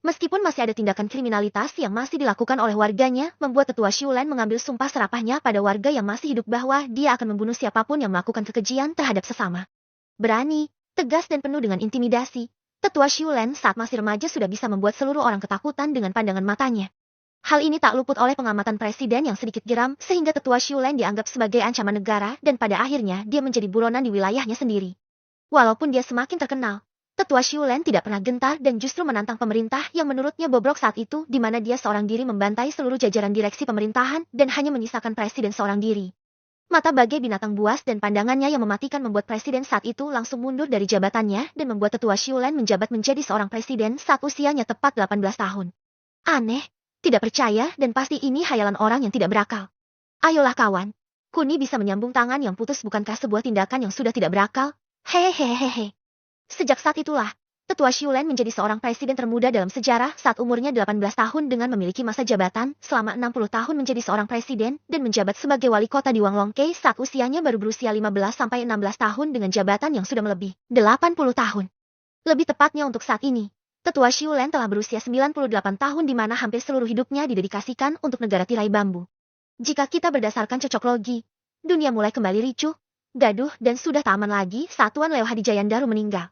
Meskipun masih ada tindakan kriminalitas yang masih dilakukan oleh warganya, membuat tetua Shulen mengambil sumpah serapahnya pada warga yang masih hidup bahwa dia akan membunuh siapapun yang melakukan kekejian terhadap sesama. Berani, tegas dan penuh dengan intimidasi, tetua Shulen saat masih remaja sudah bisa membuat seluruh orang ketakutan dengan pandangan matanya. Hal ini tak luput oleh pengamatan presiden yang sedikit geram sehingga tetua Shulen dianggap sebagai ancaman negara dan pada akhirnya dia menjadi buronan di wilayahnya sendiri. Walaupun dia semakin terkenal, tetua Shulen tidak pernah gentar dan justru menantang pemerintah yang menurutnya bobrok saat itu di mana dia seorang diri membantai seluruh jajaran direksi pemerintahan dan hanya menyisakan presiden seorang diri. Mata bagai binatang buas dan pandangannya yang mematikan membuat presiden saat itu langsung mundur dari jabatannya dan membuat tetua Shulen menjabat menjadi seorang presiden saat usianya tepat 18 tahun. Aneh, tidak percaya dan pasti ini hayalan orang yang tidak berakal. Ayolah kawan, Kuni bisa menyambung tangan yang putus bukankah sebuah tindakan yang sudah tidak berakal? Hehehehe. Sejak saat itulah, tetua Shulen menjadi seorang presiden termuda dalam sejarah saat umurnya 18 tahun dengan memiliki masa jabatan selama 60 tahun menjadi seorang presiden dan menjabat sebagai wali kota di Wanglongkei saat usianya baru berusia 15-16 tahun dengan jabatan yang sudah melebihi 80 tahun. Lebih tepatnya untuk saat ini, tetua Shulen telah berusia 98 tahun di mana hampir seluruh hidupnya didedikasikan untuk negara tirai bambu. Jika kita berdasarkan cocok logi, dunia mulai kembali ricuh, gaduh dan sudah tak aman lagi saat Tuan Leo Hadijayandaru meninggal.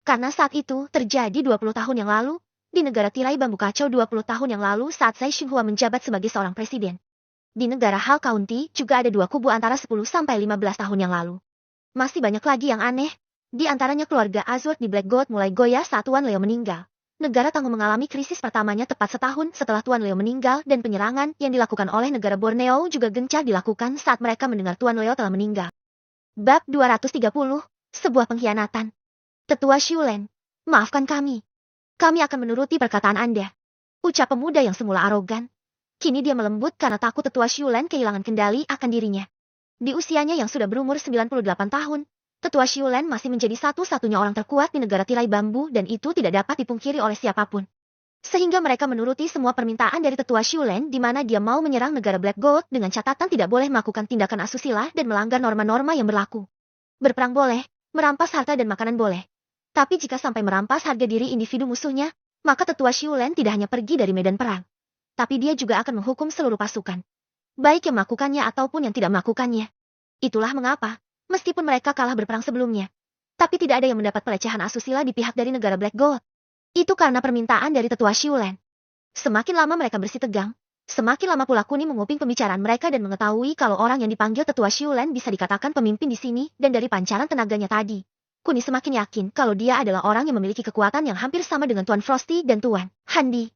Karena saat itu terjadi 20 tahun yang lalu, di negara tirai bambu kacau 20 tahun yang lalu saat Tsai Xinghua menjabat sebagai seorang presiden. Di negara Hal County juga ada dua kubu antara 10-15 tahun yang lalu. Masih banyak lagi yang aneh, di antaranya keluarga Azur di Black Gold mulai goyah saat Tuan Leo meninggal. Negara Tangguh mengalami krisis pertamanya tepat setahun setelah Tuan Leo meninggal dan penyerangan yang dilakukan oleh negara Borneo juga gencar dilakukan saat mereka mendengar Tuan Leo telah meninggal. Bab 230, sebuah pengkhianatan. Tetua Shulen, maafkan kami. Kami akan menuruti perkataan Anda. Ucap pemuda yang semula arogan. Kini dia melembut karena takut tetua Shulen kehilangan kendali akan dirinya. Di usianya yang sudah berumur 98 tahun, tetua Shulen masih menjadi satu-satunya orang terkuat di negara tirai bambu dan itu tidak dapat dipungkiri oleh siapapun. Sehingga mereka menuruti semua permintaan dari tetua Shulen di mana dia mau menyerang negara Black Gold dengan catatan tidak boleh melakukan tindakan asusila dan melanggar norma-norma yang berlaku. Berperang boleh, merampas harta dan makanan boleh. Tapi jika sampai merampas harga diri individu musuhnya, maka tetua Shulen tidak hanya pergi dari medan perang. Tapi dia juga akan menghukum seluruh pasukan. Baik yang melakukannya ataupun yang tidak melakukannya. Itulah mengapa, meskipun mereka kalah berperang sebelumnya. Tapi tidak ada yang mendapat pelecehan asusila di pihak dari negara Black Gold. Itu karena permintaan dari tetua Shulen. Semakin lama mereka bersih tegang, semakin lama pula Kuni menguping pembicaraan mereka dan mengetahui kalau orang yang dipanggil tetua Shulen bisa dikatakan pemimpin di sini dan dari pancaran tenaganya tadi. Kuni semakin yakin kalau dia adalah orang yang memiliki kekuatan yang hampir sama dengan Tuan Frosty dan Tuan Handi.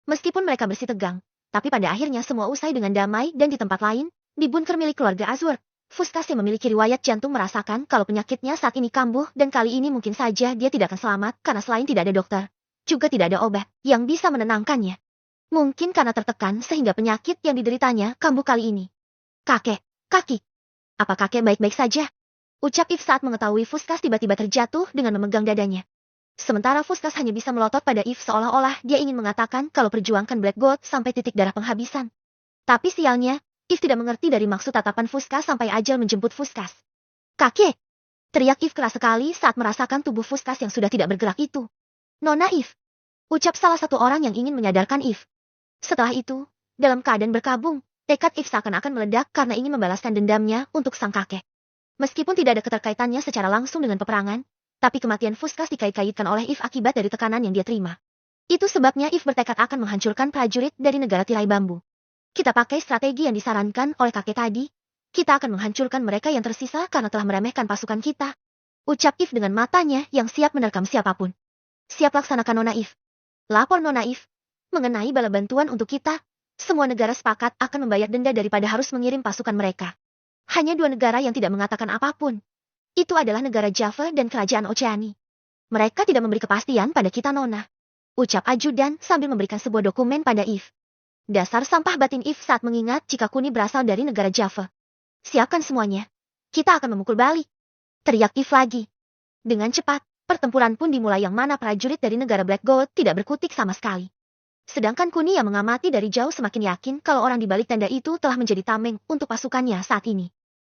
Meskipun mereka bersih tegang, tapi pada akhirnya semua usai dengan damai dan di tempat lain, di bunker milik keluarga Azur, Fuskas yang memiliki riwayat jantung merasakan kalau penyakitnya saat ini kambuh dan kali ini mungkin saja dia tidak akan selamat karena selain tidak ada dokter, juga tidak ada obat yang bisa menenangkannya. Mungkin karena tertekan sehingga penyakit yang dideritanya kambuh kali ini. Kakek, kaki. Apa kakek baik-baik saja? Ucap If saat mengetahui Fuskas tiba-tiba terjatuh dengan memegang dadanya. Sementara Fuskas hanya bisa melotot pada If seolah-olah dia ingin mengatakan kalau perjuangkan Black Gold sampai titik darah penghabisan. Tapi sialnya, If tidak mengerti dari maksud tatapan Fuskas sampai ajal menjemput Fuskas. Kakek! Teriak If keras sekali saat merasakan tubuh Fuskas yang sudah tidak bergerak itu. Nona If! Ucap salah satu orang yang ingin menyadarkan If. Setelah itu, dalam keadaan berkabung, tekad If seakan-akan meledak karena ingin membalaskan dendamnya untuk sang kakek. Meskipun tidak ada keterkaitannya secara langsung dengan peperangan, tapi kematian Fuskas dikait-kaitkan oleh If akibat dari tekanan yang dia terima. Itu sebabnya If bertekad akan menghancurkan prajurit dari negara tirai bambu. Kita pakai strategi yang disarankan oleh kakek tadi. Kita akan menghancurkan mereka yang tersisa karena telah meremehkan pasukan kita. Ucap If dengan matanya yang siap menerkam siapapun. Siap laksanakan Nona If. Lapor Nona If. Mengenai bala bantuan untuk kita, semua negara sepakat akan membayar denda daripada harus mengirim pasukan mereka. Hanya dua negara yang tidak mengatakan apapun. Itu adalah negara Java dan kerajaan Oceani. Mereka tidak memberi kepastian pada kita Nona. Ucap ajudan sambil memberikan sebuah dokumen pada If. Dasar sampah batin If saat mengingat jika Kuni berasal dari negara Java. Siapkan semuanya. Kita akan memukul balik. Teriak If lagi. Dengan cepat, pertempuran pun dimulai yang mana prajurit dari negara Black Gold tidak berkutik sama sekali. Sedangkan Kuni yang mengamati dari jauh semakin yakin kalau orang di balik tenda itu telah menjadi tameng untuk pasukannya saat ini.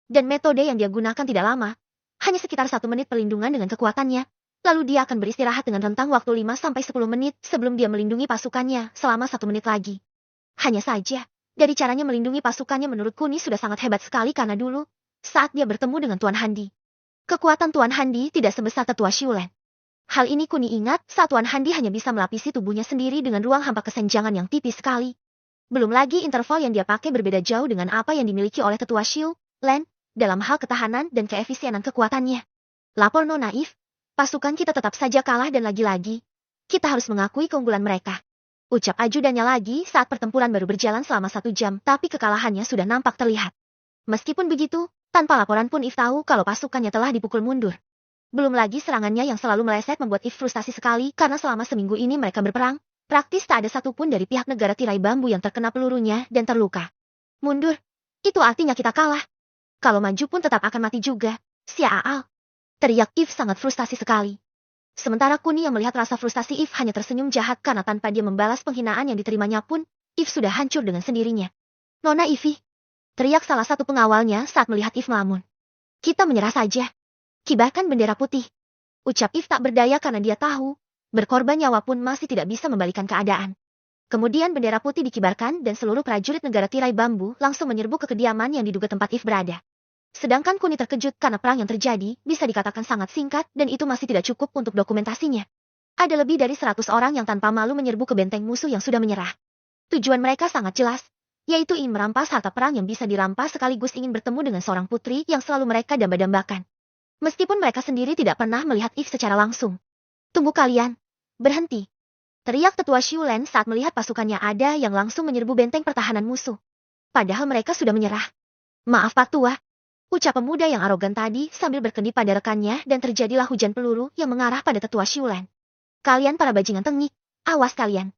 Dan metode yang dia gunakan tidak lama, hanya sekitar 1 menit perlindungan dengan kekuatannya, Lalu dia akan beristirahat dengan rentang waktu 5-10 menit sebelum dia melindungi pasukannya selama 1 menit lagi. Hanya saja, dari caranya melindungi pasukannya menurut Kuni sudah sangat hebat sekali karena dulu, saat dia bertemu dengan Tuan Handi. Kekuatan Tuan Handi tidak sebesar tetua Xiulen. Hal ini Kuni ingat saat Tuan Handi hanya bisa melapisi tubuhnya sendiri dengan ruang hampa kesenjangan yang tipis sekali. Belum lagi interval yang dia pakai berbeda jauh dengan apa yang dimiliki oleh tetua Xiulen dalam hal ketahanan dan keefisienan kekuatannya. Lapor Nona If, pasukan kita tetap saja kalah dan lagi-lagi, kita harus mengakui keunggulan mereka. Ucap ajudannya lagi saat pertempuran baru berjalan selama 1 jam tapi kekalahannya sudah nampak terlihat. Meskipun begitu, tanpa laporan pun If tahu kalau pasukannya telah dipukul mundur. Belum lagi serangannya yang selalu meleset membuat If frustasi sekali karena selama seminggu ini mereka berperang, praktis tak ada satupun dari pihak negara tirai bambu yang terkena pelurunya dan terluka. Mundur, itu artinya kita kalah. Kalau maju pun tetap akan mati juga, Xiaal. Teriak If sangat frustasi sekali. Sementara Kuni yang melihat rasa frustasi If hanya tersenyum jahat karena tanpa dia membalas penghinaan yang diterimanya pun, If sudah hancur dengan sendirinya. Nona Ify, teriak salah satu pengawalnya saat melihat If melamun. Kita menyerah saja. Kibarkan bendera putih. Ucap If tak berdaya karena dia tahu, berkorban nyawa pun masih tidak bisa membalikan keadaan. Kemudian bendera putih dikibarkan dan seluruh prajurit negara tirai bambu langsung menyerbu ke kediaman yang diduga tempat If berada. Sedangkan Kuni terkejut karena perang yang terjadi bisa dikatakan sangat singkat dan itu masih tidak cukup untuk dokumentasinya. Ada lebih dari 100 orang yang tanpa malu menyerbu ke benteng musuh yang sudah menyerah. Tujuan mereka sangat jelas, yaitu ingin merampas harta perang yang bisa dirampas sekaligus ingin bertemu dengan seorang putri yang selalu mereka damba-dambakan. Meskipun mereka sendiri tidak pernah melihat If secara langsung. Tunggu kalian. Berhenti. Teriak tetua Xiulen saat melihat pasukannya ada yang langsung menyerbu benteng pertahanan musuh. Padahal mereka sudah menyerah. Maaf Pak Tua. Ucap pemuda yang arogan tadi sambil berkedip pada rekannya dan terjadilah hujan peluru yang mengarah pada tetua Xiulen. Kalian para bajingan tengik, awas kalian.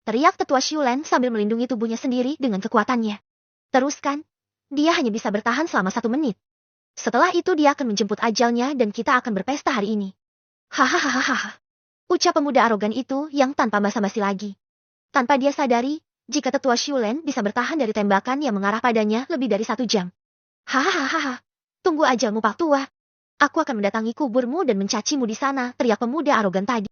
Teriak tetua Xiulen sambil melindungi tubuhnya sendiri dengan kekuatannya. Teruskan. Dia hanya bisa bertahan selama 1 menit. Setelah itu dia akan menjemput ajalnya dan kita akan berpesta hari ini. Hahaha. Ucap pemuda arogan itu yang tanpa basa-basi lagi. Tanpa dia sadari, jika tetua Xiulen bisa bertahan dari tembakan yang mengarah padanya lebih dari 1 jam. Hahaha. Tunggu ajalmu Pak Tua. Aku akan mendatangi kuburmu dan mencacimu di sana, teriak pemuda arogan tadi.